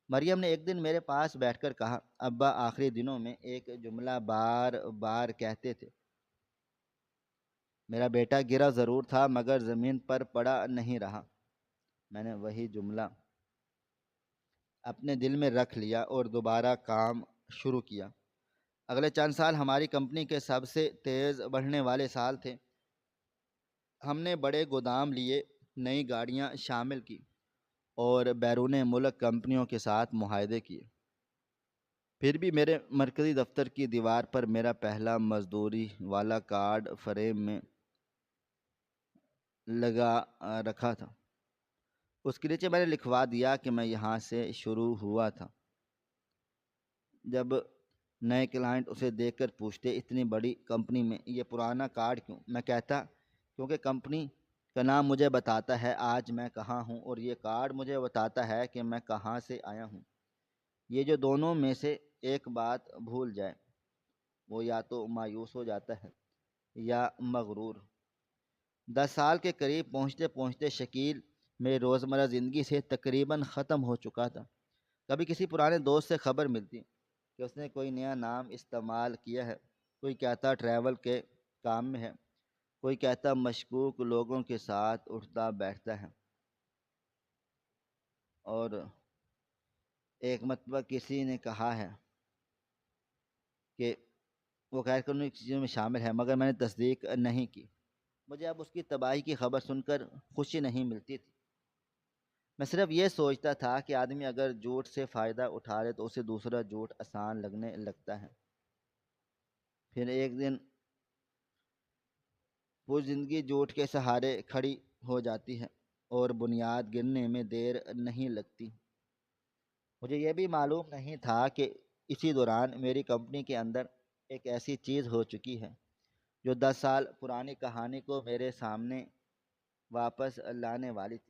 مریم نے ایک دن میرے پاس بیٹھ کر کہا، ابا آخری دنوں میں ایک جملہ بار بار کہتے تھے، میرا بیٹا گرا ضرور تھا مگر زمین پر پڑا نہیں رہا۔ میں نے وہی جملہ اپنے دل میں رکھ لیا اور دوبارہ کام شروع کیا۔ اگلے چند سال ہماری کمپنی کے سب سے تیز بڑھنے والے سال تھے۔ ہم نے بڑے گودام لیے، نئی گاڑیاں شامل کی اور بیرون ملک کمپنیوں کے ساتھ معاہدے کیے۔ پھر بھی میرے مرکزی دفتر کی دیوار پر میرا پہلا مزدوری والا کارڈ فریم میں لگا رکھا تھا۔ اس کے نیچے میں نے لکھوا دیا کہ میں یہاں سے شروع ہوا تھا۔ جب نئے کلائنٹ اسے دیکھ کر پوچھتے، اتنی بڑی کمپنی میں یہ پرانا کارڈ کیوں؟ میں کہتا، کیونکہ کمپنی کا نام مجھے بتاتا ہے آج میں کہاں ہوں، اور یہ کارڈ مجھے بتاتا ہے کہ میں کہاں سے آیا ہوں۔ یہ جو دونوں میں سے ایک بات بھول جائے، وہ یا تو مایوس ہو جاتا ہے یا مغرور۔ 10 سال کے قریب پہنچتے پہنچتے شکیل میری روزمرہ زندگی سے تقریباً ختم ہو چکا تھا۔ کبھی کسی پرانے دوست سے خبر ملتی کہ اس نے کوئی نیا نام استعمال کیا ہے، کوئی کہتا ٹریول کے کام میں ہے، کوئی کہتا مشکوک لوگوں کے ساتھ اٹھتا بیٹھتا ہے، اور ایک مرتبہ کسی نے کہا ہے کہ وہ غیر قانونی چیزوں میں شامل ہے، مگر میں نے تصدیق نہیں کی۔ مجھے اب اس کی تباہی کی خبر سن کر خوشی نہیں ملتی تھی۔ میں صرف یہ سوچتا تھا کہ آدمی اگر جھوٹ سے فائدہ اٹھا لے تو اسے دوسرا جھوٹ آسان لگنے لگتا ہے۔ پھر ایک دن وہ زندگی جھوٹ کے سہارے کھڑی ہو جاتی ہے اور بنیاد گرنے میں دیر نہیں لگتی۔ مجھے یہ بھی معلوم نہیں تھا کہ اسی دوران میری کمپنی کے اندر ایک ایسی چیز ہو چکی ہے جو 10 سال پرانی کہانی کو میرے سامنے واپس لانے والی تھی۔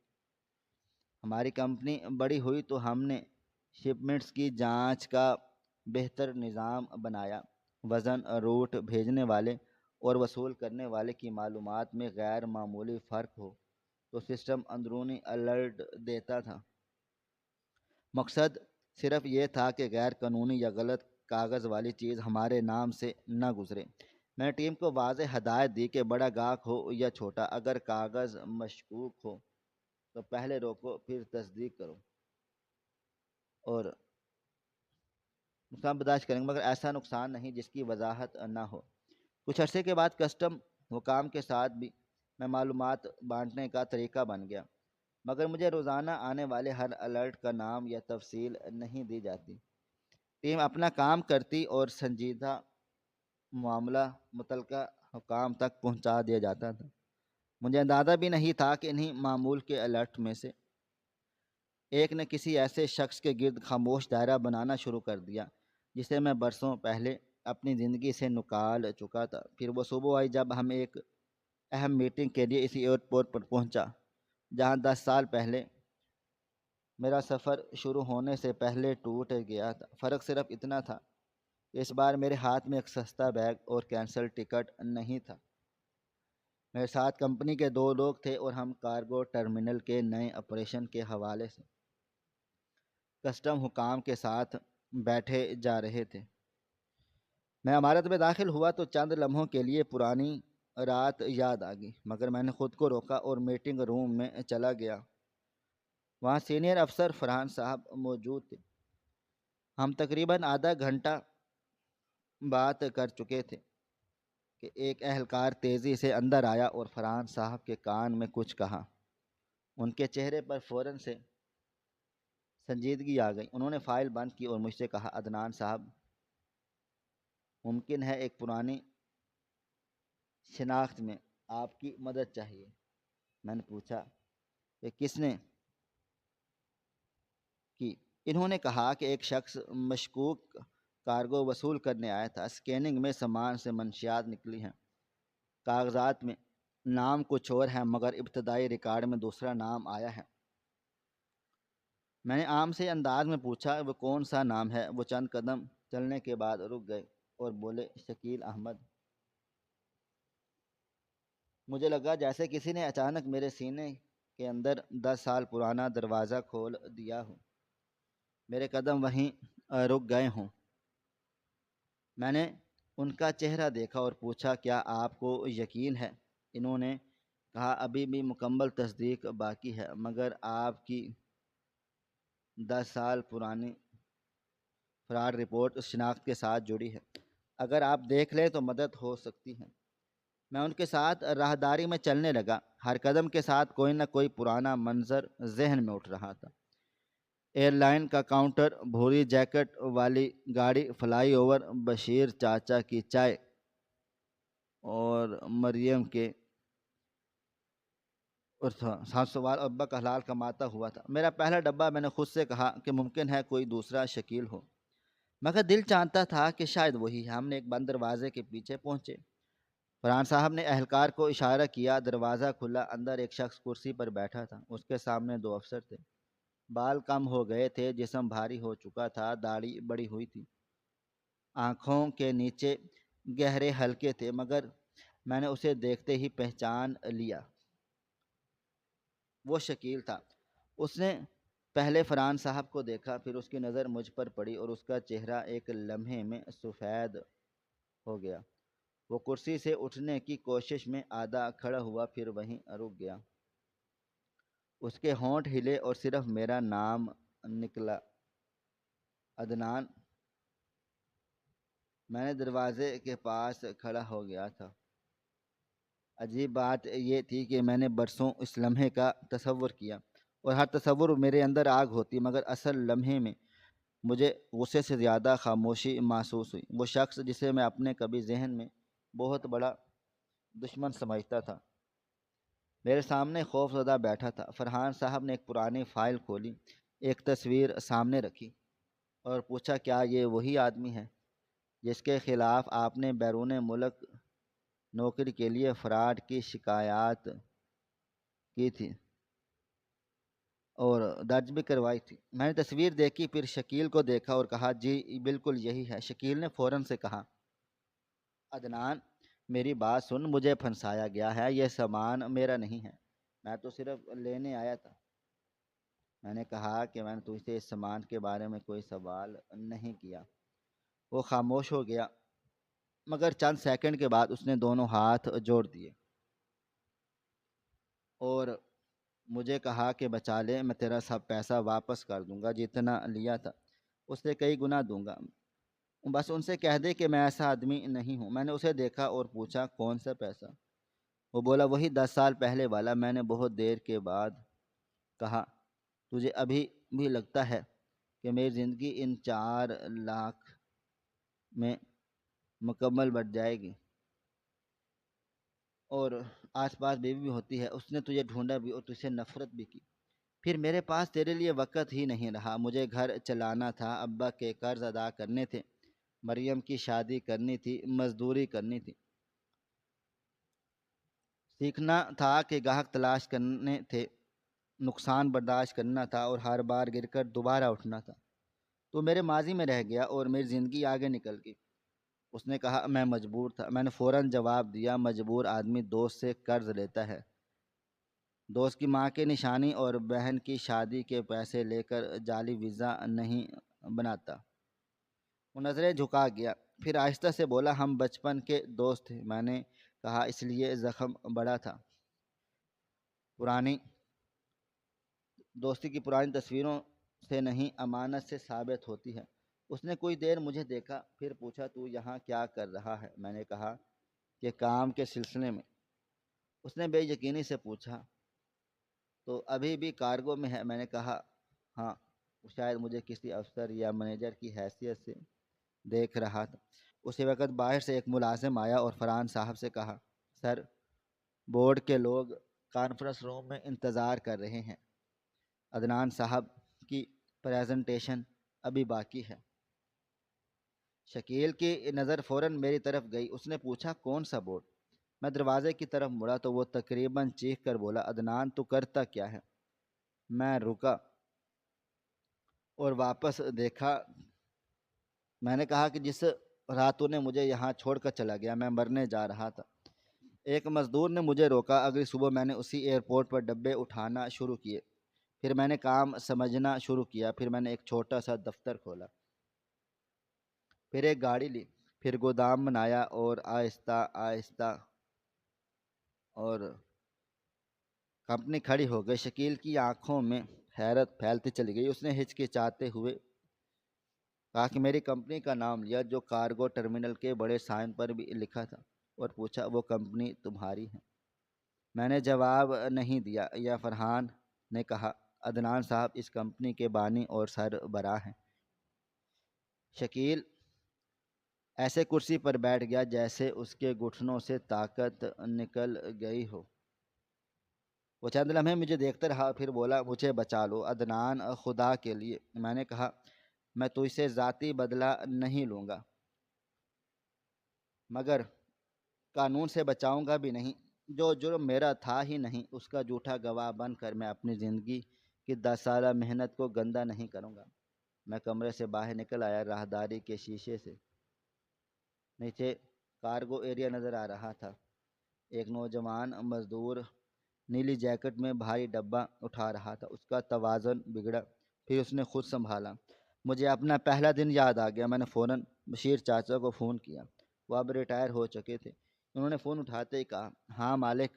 ہماری کمپنی بڑی ہوئی تو ہم نے شپمنٹس کی جانچ کا بہتر نظام بنایا۔ وزن روٹ بھیجنے والے اور وصول کرنے والے کی معلومات میں غیر معمولی فرق ہو تو سسٹم اندرونی الرٹ دیتا تھا۔ مقصد صرف یہ تھا کہ غیر قانونی یا غلط کاغذ والی چیز ہمارے نام سے نہ گزرے۔ میں نے ٹیم کو واضح ہدایت دی کہ بڑا گاہک ہو یا چھوٹا، اگر کاغذ مشکوک ہو تو پہلے روکو پھر تصدیق کرو، اور نقصان برداشت کریں گے مگر ایسا نقصان نہیں جس کی وضاحت نہ ہو۔ کچھ عرصے کے بعد کسٹم حکام کے ساتھ بھی میں معلومات بانٹنے کا طریقہ بن گیا، مگر مجھے روزانہ آنے والے ہر الرٹ کا نام یا تفصیل نہیں دی جاتی۔ ٹیم اپنا کام کرتی اور سنجیدہ معاملہ متعلقہ حکام تک پہنچا دیا جاتا تھا۔ مجھے اندازہ بھی نہیں تھا کہ انہیں معمول کے الرٹ میں سے ایک نے کسی ایسے شخص کے گرد خاموش دائرہ بنانا شروع کر دیا جسے میں برسوں پہلے اپنی زندگی سے نکال چکا تھا۔ پھر وہ صبح آئی جب ہم ایک اہم میٹنگ کے لیے اسی ایئرپورٹ پر پہنچا جہاں 10 سال پہلے میرا سفر شروع ہونے سے پہلے ٹوٹ گیا تھا۔ فرق صرف اتنا تھا کہ اس بار میرے ہاتھ میں ایک سستا بیگ اور کینسل ٹکٹ نہیں تھا۔ میرے ساتھ کمپنی کے 2 لوگ تھے اور ہم کارگو ٹرمینل کے نئے آپریشن کے حوالے سے کسٹم حکام کے ساتھ بیٹھے جا رہے تھے۔ میں عمارت میں داخل ہوا تو چند لمحوں کے لیے پرانی رات یاد آ گئی، مگر میں نے خود کو روکا اور میٹنگ روم میں چلا گیا۔ وہاں سینئر افسر فرحان صاحب موجود تھے۔ ہم تقریباً آدھا گھنٹہ بات کر چکے تھے کہ ایک اہلکار تیزی سے اندر آیا اور فرحان صاحب کے کان میں کچھ کہا۔ ان کے چہرے پر فوراً سے سنجیدگی آ گئی۔ انہوں نے فائل بند کی اور مجھ سے کہا، عدنان صاحب، ممکن ہے ایک پرانی شناخت میں آپ کی مدد چاہیے۔ میں نے پوچھا کہ کس نے کی؟ انہوں نے کہا کہ ایک شخص مشکوک کارگو وصول کرنے آیا تھا۔ اسکیننگ میں سامان سے منشیات نکلی ہیں، کاغذات میں نام کچھ اور ہے مگر ابتدائی ریکارڈ میں دوسرا نام آیا ہے۔ میں نے عام سے انداز میں پوچھا وہ کون سا نام ہے؟ وہ چند قدم چلنے کے بعد رک گئے اور بولے، شکیل احمد۔ مجھے لگا جیسے کسی نے اچانک میرے سینے کے اندر 10 سال پرانا دروازہ کھول دیا ہو۔ میرے قدم وہیں رک گئے ہوں۔ میں نے ان کا چہرہ دیکھا اور پوچھا، کیا آپ کو یقین ہے؟ انہوں نے کہا، ابھی بھی مکمل تصدیق باقی ہے مگر آپ کی 10 سال پرانی فراڈ رپورٹ اس شناخت کے ساتھ جڑی ہے۔ اگر آپ دیکھ لیں تو مدد ہو سکتی ہے۔ میں ان کے ساتھ راہداری میں چلنے لگا۔ ہر قدم کے ساتھ کوئی نہ کوئی پرانا منظر ذہن میں اٹھ رہا تھا۔ ایئر لائن کا کاؤنٹر، بھوری جیکٹ والی گاڑی، فلائی اوور، بشیر چاچا کی چائے اور مریم کے اور سات سوال ابا کا حلال کماتا ہوا تھا۔ میرا پہلا ڈبہ، میں نے خود سے کہا کہ ممکن ہے کوئی دوسرا شکیل ہو، مگر دل چاہتا تھا کہ شاید وہی ہے۔ ہم نے ایک بند دروازے کے پیچھے پہنچے۔ فرحان صاحب نے اہلکار کو اشارہ کیا، دروازہ کھلا۔ اندر ایک شخص کرسی پر بیٹھا تھا، اس کے سامنے 2 افسر تھے۔ بال کم ہو گئے تھے، جسم بھاری ہو چکا تھا، داڑھی بڑی ہوئی تھی، آنکھوں کے نیچے گہرے حلقے تھے، مگر میں نے اسے دیکھتے ہی پہچان لیا، وہ شکیل تھا۔ اس نے پہلے فرحان صاحب کو دیکھا، پھر اس کی نظر مجھ پر پڑی اور اس کا چہرہ ایک لمحے میں سفید ہو گیا۔ وہ کرسی سے اٹھنے کی کوشش میں آدھا کھڑا ہوا، پھر وہیں رک گیا۔ اس کے ہونٹ ہلے اور صرف میرا نام نکلا، عدنان۔ میں نے دروازے کے پاس کھڑا ہو گیا تھا۔ عجیب بات یہ تھی کہ میں نے برسوں اس لمحے کا تصور کیا اور ہر تصور میرے اندر آگ ہوتی، مگر اصل لمحے میں مجھے غصے سے زیادہ خاموشی محسوس ہوئی۔ وہ شخص جسے میں اپنے کبھی ذہن میں بہت بڑا دشمن سمجھتا تھا، میرے سامنے خوف زدہ بیٹھا تھا۔ فرحان صاحب نے ایک پرانی فائل کھولی، ایک تصویر سامنے رکھی اور پوچھا، کیا یہ وہی آدمی ہے جس کے خلاف آپ نے بیرون ملک نوکری کے لیے فراڈ کی شکایات کی تھی اور درج بھی کروائی تھی؟ میں نے تصویر دیکھی، پھر شکیل کو دیکھا اور کہا، جی بالکل یہی ہے۔ شکیل نے فوراً سے کہا، عدنان، میری بات سن، مجھے پھنسایا گیا ہے، یہ سامان میرا نہیں ہے، میں تو صرف لینے آیا تھا۔ میں نے کہا کہ میں نے تجھ سے اس سامان کے بارے میں کوئی سوال نہیں کیا۔ وہ خاموش ہو گیا، مگر چند سیکنڈ کے بعد اس نے دونوں ہاتھ جوڑ دیے اور مجھے کہا کہ بچا لے، میں تیرا سب پیسہ واپس کر دوں گا، جتنا لیا تھا اس سے کئی گنا دوں گا، بس ان سے کہہ دے کہ میں ایسا آدمی نہیں ہوں۔ میں نے اسے دیکھا اور پوچھا کون سا پیسہ؟ وہ بولا وہی 10 سال پہلے والا۔ میں نے بہت دیر کے بعد کہا تجھے ابھی بھی لگتا ہے کہ میری زندگی ان 4 لاکھ میں مکمل بٹ جائے گی؟ اور آس پاس بیوی بھی ہوتی ہے، اس نے تجھے ڈھونڈا بھی اور تجھ سے نفرت بھی کی۔ پھر میرے پاس تیرے لیے وقت ہی نہیں رہا، مجھے گھر چلانا تھا، ابا کے قرض ادا کرنے تھے، مریم کی شادی کرنی تھی، مزدوری کرنی تھی، سیکھنا تھا کہ گاہک تلاش کرنے تھے، نقصان برداشت کرنا تھا اور ہر بار گر کر دوبارہ اٹھنا تھا۔ تو میرے ماضی میں رہ گیا اور میری زندگی آگے نکل گئی۔ اس نے کہا میں مجبور تھا۔ میں نے فوراً جواب دیا مجبور آدمی دوست سے قرض لیتا ہے، دوست کی ماں کی نشانی اور بہن کی شادی کے پیسے لے کر جعلی ویزا نہیں بناتا۔ وہ نظریں جھکا گیا، پھر آہستہ سے بولا ہم بچپن کے دوست تھے۔ میں نے کہا اس لیے زخم بڑا تھا؟ پرانی دوستی کی پرانی تصویروں سے نہیں، امانت سے ثابت ہوتی ہے۔ اس نے کچھ دیر مجھے دیکھا، پھر پوچھا تو یہاں کیا کر رہا ہے؟ میں نے کہا کہ کام کے سلسلے میں۔ اس نے بے یقینی سے پوچھا تو ابھی بھی کارگو میں ہے؟ میں نے کہا ہاں۔ شاید مجھے کسی افسر یا مینیجر کی حیثیت سے دیکھ رہا تھا۔ اسی وقت باہر سے ایک ملازم آیا اور فرحان صاحب سے کہا سر، بورڈ کے لوگ کانفرنس روم میں انتظار کر رہے ہیں، عدنان صاحب کی پریزنٹیشن ابھی باقی ہے۔ شکیل کی نظر فوراً میری طرف گئی۔ اس نے پوچھا کون سا بورڈ؟ میں دروازے کی طرف مڑا تو وہ تقریباً چیخ کر بولا عدنان تو کرتا کیا ہے؟ میں رکا اور واپس دیکھا۔ میں نے کہا کہ جس رات تو نے مجھے یہاں چھوڑ کر چلا گیا میں مرنے جا رہا تھا۔ ایک مزدور نے مجھے روکا۔ اگلی صبح میں نے اسی ایئرپورٹ پر ڈبے اٹھانا شروع کیے، پھر میں نے کام سمجھنا شروع کیا، پھر میں نے ایک چھوٹا سا دفتر کھولا، پھر ایک گاڑی لی، پھر گودام بنایا اور آہستہ آہستہ اور کمپنی کھڑی ہو گئی۔ شکیل کی آنکھوں میں حیرت پھیلتی چلی گئی۔ اس نے ہچکچاتے ہوئے کہا کہ میری کمپنی کا نام لیا جو کارگو ٹرمینل کے بڑے سائن پر بھی لکھا تھا، اور پوچھا وہ کمپنی تمہاری ہے؟ میں نے جواب نہیں دیا۔ یا فرحان نے کہا عدنان صاحب اس کمپنی کے بانی اور سربراہ ہیں۔ شکیل ایسے کرسی پر بیٹھ گیا جیسے اس کے گھٹنوں سے طاقت نکل گئی ہو۔ وہ چند لمحے مجھے دیکھتا رہا، پھر بولا مجھے بچا لو عدنان، خدا کے لیے۔ میں نے کہا میں تجھ سے ذاتی بدلہ نہیں لوں گا، مگر قانون سے بچاؤں گا بھی نہیں۔ جو جرم میرا تھا ہی نہیں، اس کا جھوٹا گواہ بن کر میں اپنی زندگی کی 10 سالہ محنت کو گندہ نہیں کروں گا۔ میں کمرے سے باہر نکل آیا۔ راہداری کے شیشے سے نیچے کارگو ایریا نظر آ رہا تھا۔ ایک نوجوان مزدور نیلی جیکٹ میں بھاری ڈبہ اٹھا رہا تھا۔ اس کا توازن بگڑا، پھر اس نے خود سنبھالا۔ مجھے اپنا پہلا دن یاد آ گیا۔ میں نے فوراً بشیر چاچا کو فون کیا، وہ اب ریٹائر ہو چکے تھے۔ انہوں نے فون اٹھاتے ہی کہا ہاں مالک۔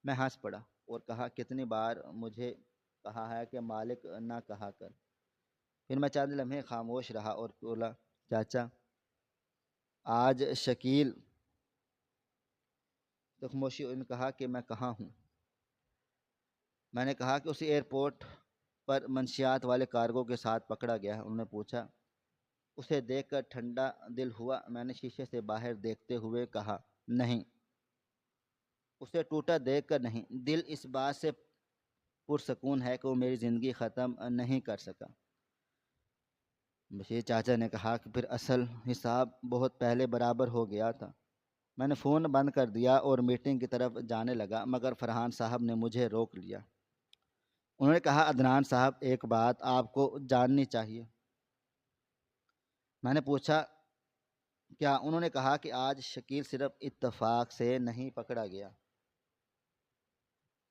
میں ہنس پڑا اور کہا کتنی بار مجھے کہا ہے کہ مالک نہ کہا کر۔ پھر میں چند لمحے خاموش رہا اور بولا چاچا آج شکیل۔ تو خاموشی ہوئی۔ نے کہا کہ میں کہاں ہوں؟ میں نے کہا کہ اسی ایئرپورٹ پر منشیات والے کارگو کے ساتھ پکڑا گیا ہے۔ انہوں نے پوچھا اسے دیکھ کر ٹھنڈا دل ہوا؟ میں نے شیشے سے باہر دیکھتے ہوئے کہا نہیں۔ اسے ٹوٹا دیکھ کر نہیں، دل اس بات سے پرسکون ہے کہ وہ میری زندگی ختم نہیں کر سکا۔ بشیر چاچا نے کہا کہ پھر اصل حساب بہت پہلے برابر ہو گیا تھا۔ میں نے فون بند کر دیا اور میٹنگ کی طرف جانے لگا، مگر فرحان صاحب نے مجھے روک لیا۔ انہوں نے کہا عدنان صاحب ایک بات آپ کو جاننی چاہیے۔ میں نے پوچھا کیا انہوں نے کہا کہ آج شکیل صرف اتفاق سے نہیں پکڑا گیا،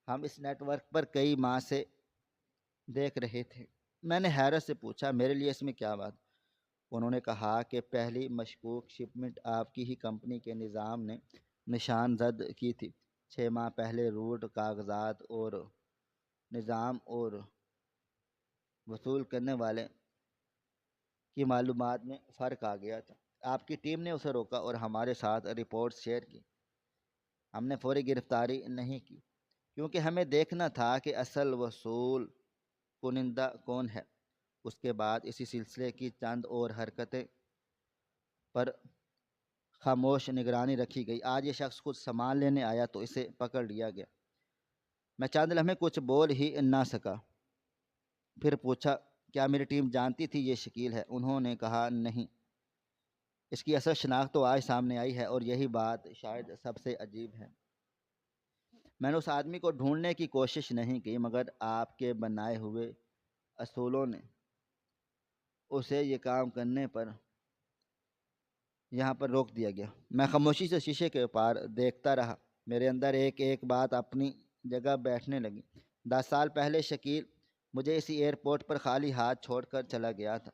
ہم اس نیٹ ورک پر کئی ماہ سے دیکھ رہے تھے۔ میں نے حیرت سے پوچھا میرے لیے اس میں کیا بات؟ انہوں نے کہا کہ پہلی مشکوک شپمنٹ آپ کی ہی کمپنی کے نظام نے نشان زد کی تھی۔ 6 ماہ پہلے روٹ کاغذات اور نظام اور وصول کرنے والے کی معلومات میں فرق آ گیا تھا۔ آپ کی ٹیم نے اسے روکا اور ہمارے ساتھ رپورٹ شیئر کی۔ ہم نے فوری گرفتاری نہیں کی کیونکہ ہمیں دیکھنا تھا کہ اصل وصول کنندہ کون ہے۔ اس کے بعد اسی سلسلے کی چند اور حرکتیں پر خاموش نگرانی رکھی گئی۔ آج یہ شخص خود سامان لینے آیا تو اسے پکڑ لیا گیا۔ میں چند لمحے کچھ بول ہی نہ سکا، پھر پوچھا کیا میری ٹیم جانتی تھی یہ شکیل ہے؟ انہوں نے کہا نہیں، اس کی اصل شناخت تو آج سامنے آئی ہے اور یہی بات شاید سب سے عجیب ہے۔ میں نے اس آدمی کو ڈھونڈنے کی کوشش نہیں کی مگر آپ کے بنائے ہوئے اصولوں نے اسے یہ کام کرنے پر یہاں پر روک دیا گیا۔ میں خاموشی سے شیشے کے پار دیکھتا رہا۔ میرے اندر ایک ایک بات اپنی جگہ بیٹھنے لگی۔ 10 سال پہلے شکیل مجھے اسی ایئرپورٹ پر خالی ہاتھ چھوڑ کر چلا گیا تھا۔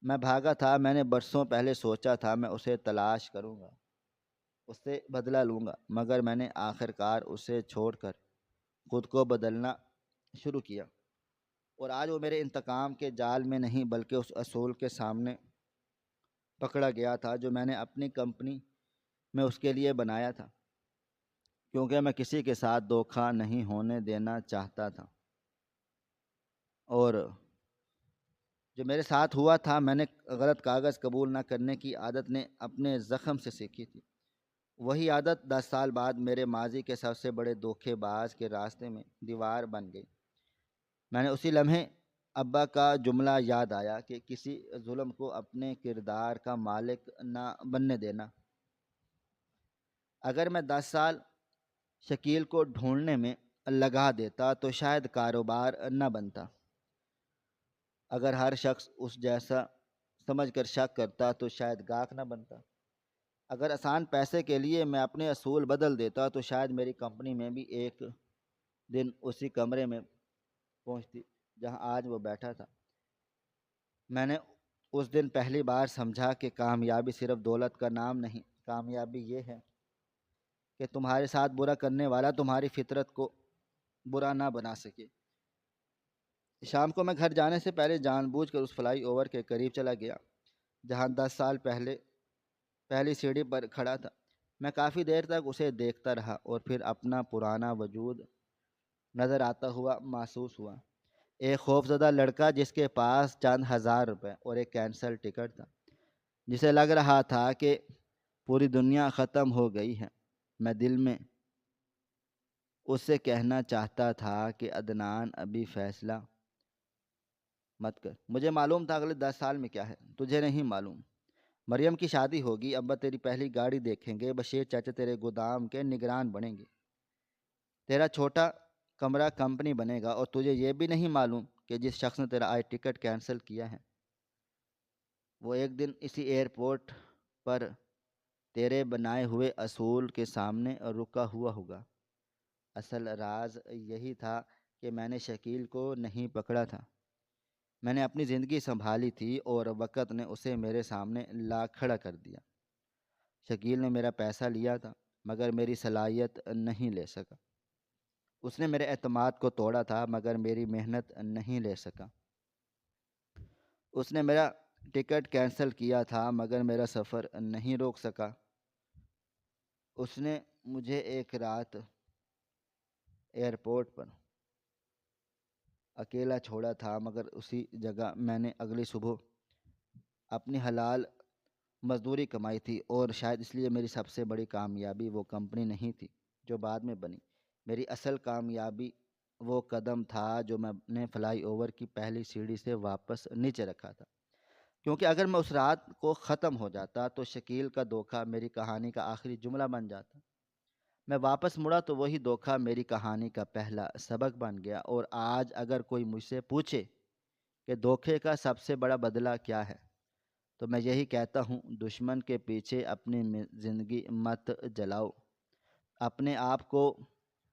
میں بھاگا تھا۔ میں نے برسوں پہلے سوچا تھا میں اسے تلاش کروں گا، اس سے بدلہ لوں گا، مگر میں نے آخر کار اسے چھوڑ کر خود کو بدلنا شروع کیا۔ اور آج وہ میرے انتقام کے جال میں نہیں بلکہ اس اصول کے سامنے پکڑا گیا تھا جو میں نے اپنی کمپنی میں اس کے لیے بنایا تھا، کیونکہ میں کسی کے ساتھ دھوکہ نہیں ہونے دینا چاہتا تھا۔ اور جو میرے ساتھ ہوا تھا، میں نے غلط کاغذ قبول نہ کرنے کی عادت نے اپنے زخم سے سیکھی تھی۔ وہی عادت 10 سال بعد میرے ماضی کے سب سے بڑے دھوکے باز کے راستے میں دیوار بن گئی۔ میں نے اسی لمحے ابا کا جملہ یاد آیا کہ کسی ظلم کو اپنے کردار کا مالک نہ بننے دینا۔ اگر میں 10 سال شکیل کو ڈھونڈنے میں لگا دیتا تو شاید کاروبار نہ بنتا۔ اگر ہر شخص اس جیسا سمجھ کر شک کرتا تو شاید گاہک نہ بنتا۔ اگر آسان پیسے کے لیے میں اپنے اصول بدل دیتا تو شاید میری کمپنی میں بھی ایک دن اسی کمرے میں پہنچتی جہاں آج وہ بیٹھا تھا۔ میں نے اس دن پہلی بار سمجھا کہ کامیابی صرف دولت کا نام نہیں، کامیابی یہ ہے کہ تمہارے ساتھ برا کرنے والا تمہاری فطرت کو برا نہ بنا سکے۔ شام کو میں گھر جانے سے پہلے جان بوجھ کر اس فلائی اوور کے قریب چلا گیا جہاں 10 سال پہلے پہلی سیڑھی پر کھڑا تھا۔ میں کافی دیر تک اسے دیکھتا رہا اور پھر اپنا پرانا وجود نظر آتا ہوا محسوس ہوا۔ ایک خوفزدہ لڑکا جس کے پاس چند ہزار روپے اور ایک کینسل ٹکٹ تھا، جسے لگ رہا تھا کہ پوری دنیا ختم ہو گئی ہے۔ میں دل میں اس سے کہنا چاہتا تھا کہ عدنان ابھی فیصلہ مت کر، مجھے معلوم تھا اگلے 10 سال میں کیا ہے، تجھے نہیں معلوم۔ مریم کی شادی ہوگی، ابا تیری پہلی گاڑی دیکھیں گے، بشیر چاچا تیرے گودام کے نگران بنیں گے، تیرا چھوٹا کمرہ کمپنی بنے گا، اور تجھے یہ بھی نہیں معلوم کہ جس شخص نے تیرا آج ٹکٹ کینسل کیا ہے وہ ایک دن اسی ایئرپورٹ پر تیرے بنائے ہوئے اصول کے سامنے رکا ہوا ہوگا۔ اصل راز یہی تھا کہ میں نے شکیل کو نہیں پکڑا تھا، میں نے اپنی زندگی سنبھالی تھی اور وقت نے اسے میرے سامنے لا کھڑا کر دیا۔ شکیل نے میرا پیسہ لیا تھا مگر میری صلاحیت نہیں لے سکا۔ اس نے میرے اعتماد کو توڑا تھا مگر میری محنت نہیں لے سکا۔ اس نے میرا ٹکٹ کینسل کیا تھا مگر میرا سفر نہیں روک سکا۔ اس نے مجھے ایک رات ایئرپورٹ پر اکیلا چھوڑا تھا مگر اسی جگہ میں نے اگلی صبح اپنی حلال مزدوری کمائی تھی، اور شاید اس لیے میری سب سے بڑی کامیابی وہ کمپنی نہیں تھی جو بعد میں بنی۔ میری اصل کامیابی وہ قدم تھا جو میں نے فلائی اوور کی پہلی سیڑھی سے واپس نیچے رکھا تھا، کیونکہ اگر میں اس رات کو ختم ہو جاتا تو شکیل کا دھوکہ میری کہانی کا آخری جملہ بن جاتا۔ میں واپس مڑا تو وہی دھوکہ میری کہانی کا پہلا سبق بن گیا۔ اور آج اگر کوئی مجھ سے پوچھے کہ دھوکے کا سب سے بڑا بدلہ کیا ہے تو میں یہی کہتا ہوں، دشمن کے پیچھے اپنی زندگی مت جلاؤ، اپنے آپ کو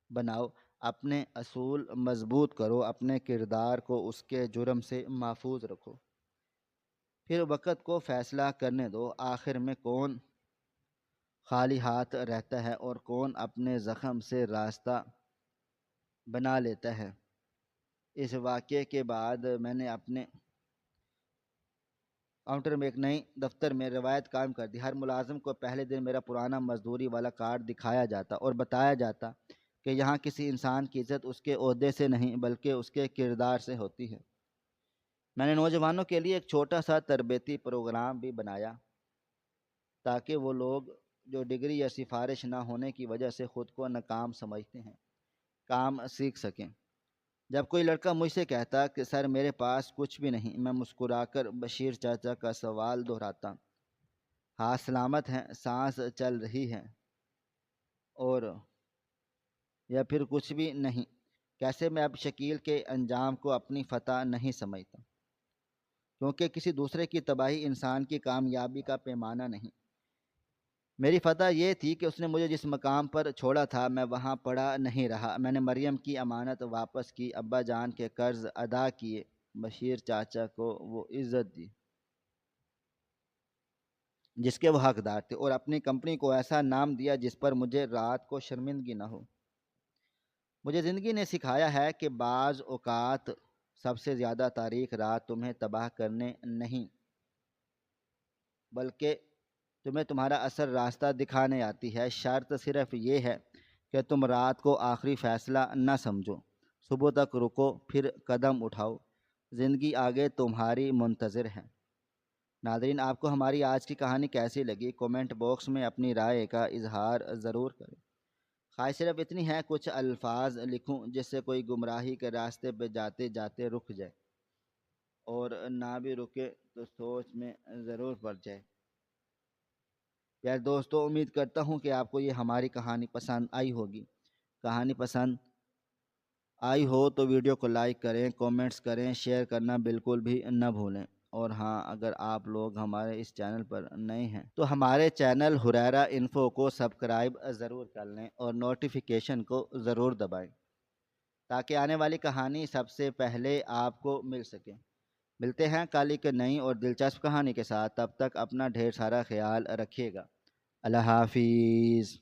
بناؤ، اپنے اصول مضبوط کرو، اپنے کردار کو اس کے جرم سے محفوظ رکھو، پھر وقت کو فیصلہ کرنے دو آخر میں کون خالی ہاتھ رہتا ہے اور کون اپنے زخم سے راستہ بنا لیتا ہے۔ اس واقعے کے بعد میں نے اپنے کاؤنٹر میں ایک نئی دفتر میں روایت قائم کر دی۔ ہر ملازم کو پہلے دن میرا پرانا مزدوری والا کارڈ دکھایا جاتا اور بتایا جاتا کہ یہاں کسی انسان کی عزت اس کے عہدے سے نہیں بلکہ اس کے کردار سے ہوتی ہے۔ میں نے نوجوانوں کے لیے ایک چھوٹا سا تربیتی پروگرام بھی بنایا تاکہ وہ لوگ جو ڈگری یا سفارش نہ ہونے کی وجہ سے خود کو ناکام سمجھتے ہیں، کام سیکھ سکیں۔ جب کوئی لڑکا مجھ سے کہتا کہ سر میرے پاس کچھ بھی نہیں، میں مسکرا کر بشیر چاچا کا سوال دہراتا، ہاتھ سلامت ہیں، سانس چل رہی ہے، اور یا پھر کچھ بھی نہیں، کیسے میں اب شکیل کے انجام کو اپنی فتح نہیں سمجھتا، کیونکہ کسی دوسرے کی تباہی انسان کی کامیابی کا پیمانہ نہیں۔ میری فتح یہ تھی کہ اس نے مجھے جس مقام پر چھوڑا تھا میں وہاں پڑا نہیں رہا، میں نے مریم کی امانت واپس کی، ابا جان کے قرض ادا کیے، بشیر چاچا کو وہ عزت دی جس کے وہ حقدار تھے، اور اپنی کمپنی کو ایسا نام دیا جس پر مجھے رات کو شرمندگی نہ ہو۔ مجھے زندگی نے سکھایا ہے کہ بعض اوقات سب سے زیادہ تاریخ رات تمہیں تباہ کرنے نہیں بلکہ تمہیں تمہارا اصل راستہ دکھانے آتی ہے۔ شرط صرف یہ ہے کہ تم رات کو آخری فیصلہ نہ سمجھو، صبح تک رکو پھر قدم اٹھاؤ، زندگی آگے تمہاری منتظر ہے۔ ناظرین، آپ کو ہماری آج کی کہانی کیسی لگی؟ کومنٹ باکس میں اپنی رائے کا اظہار ضرور کریں۔ خواہش صرف اتنی ہے کچھ الفاظ لکھوں جس سے کوئی گمراہی کے راستے پہ جاتے جاتے رک جائے، اور نہ بھی رکے تو سوچ میں ضرور پڑ جائے۔ یار دوستو، امید کرتا ہوں کہ آپ کو یہ ہماری کہانی پسند آئی ہوگی۔ کہانی پسند آئی ہو تو ویڈیو کو لائک کریں، کومنٹس کریں، شیئر کرنا بالکل بھی نہ بھولیں۔ اور ہاں، اگر آپ لوگ ہمارے اس چینل پر نئے ہیں تو ہمارے چینل ہریرا انفو کو سبسکرائب ضرور کر لیں اور نوٹیفیکیشن کو ضرور دبائیں تاکہ آنے والی کہانی سب سے پہلے آپ کو مل سکے۔ ملتے ہیں کل ایک نئی اور دلچسپ کہانی کے ساتھ، تب تک اپنا ڈھیر سارا خیال رکھیے گا۔ اللہ حافظ۔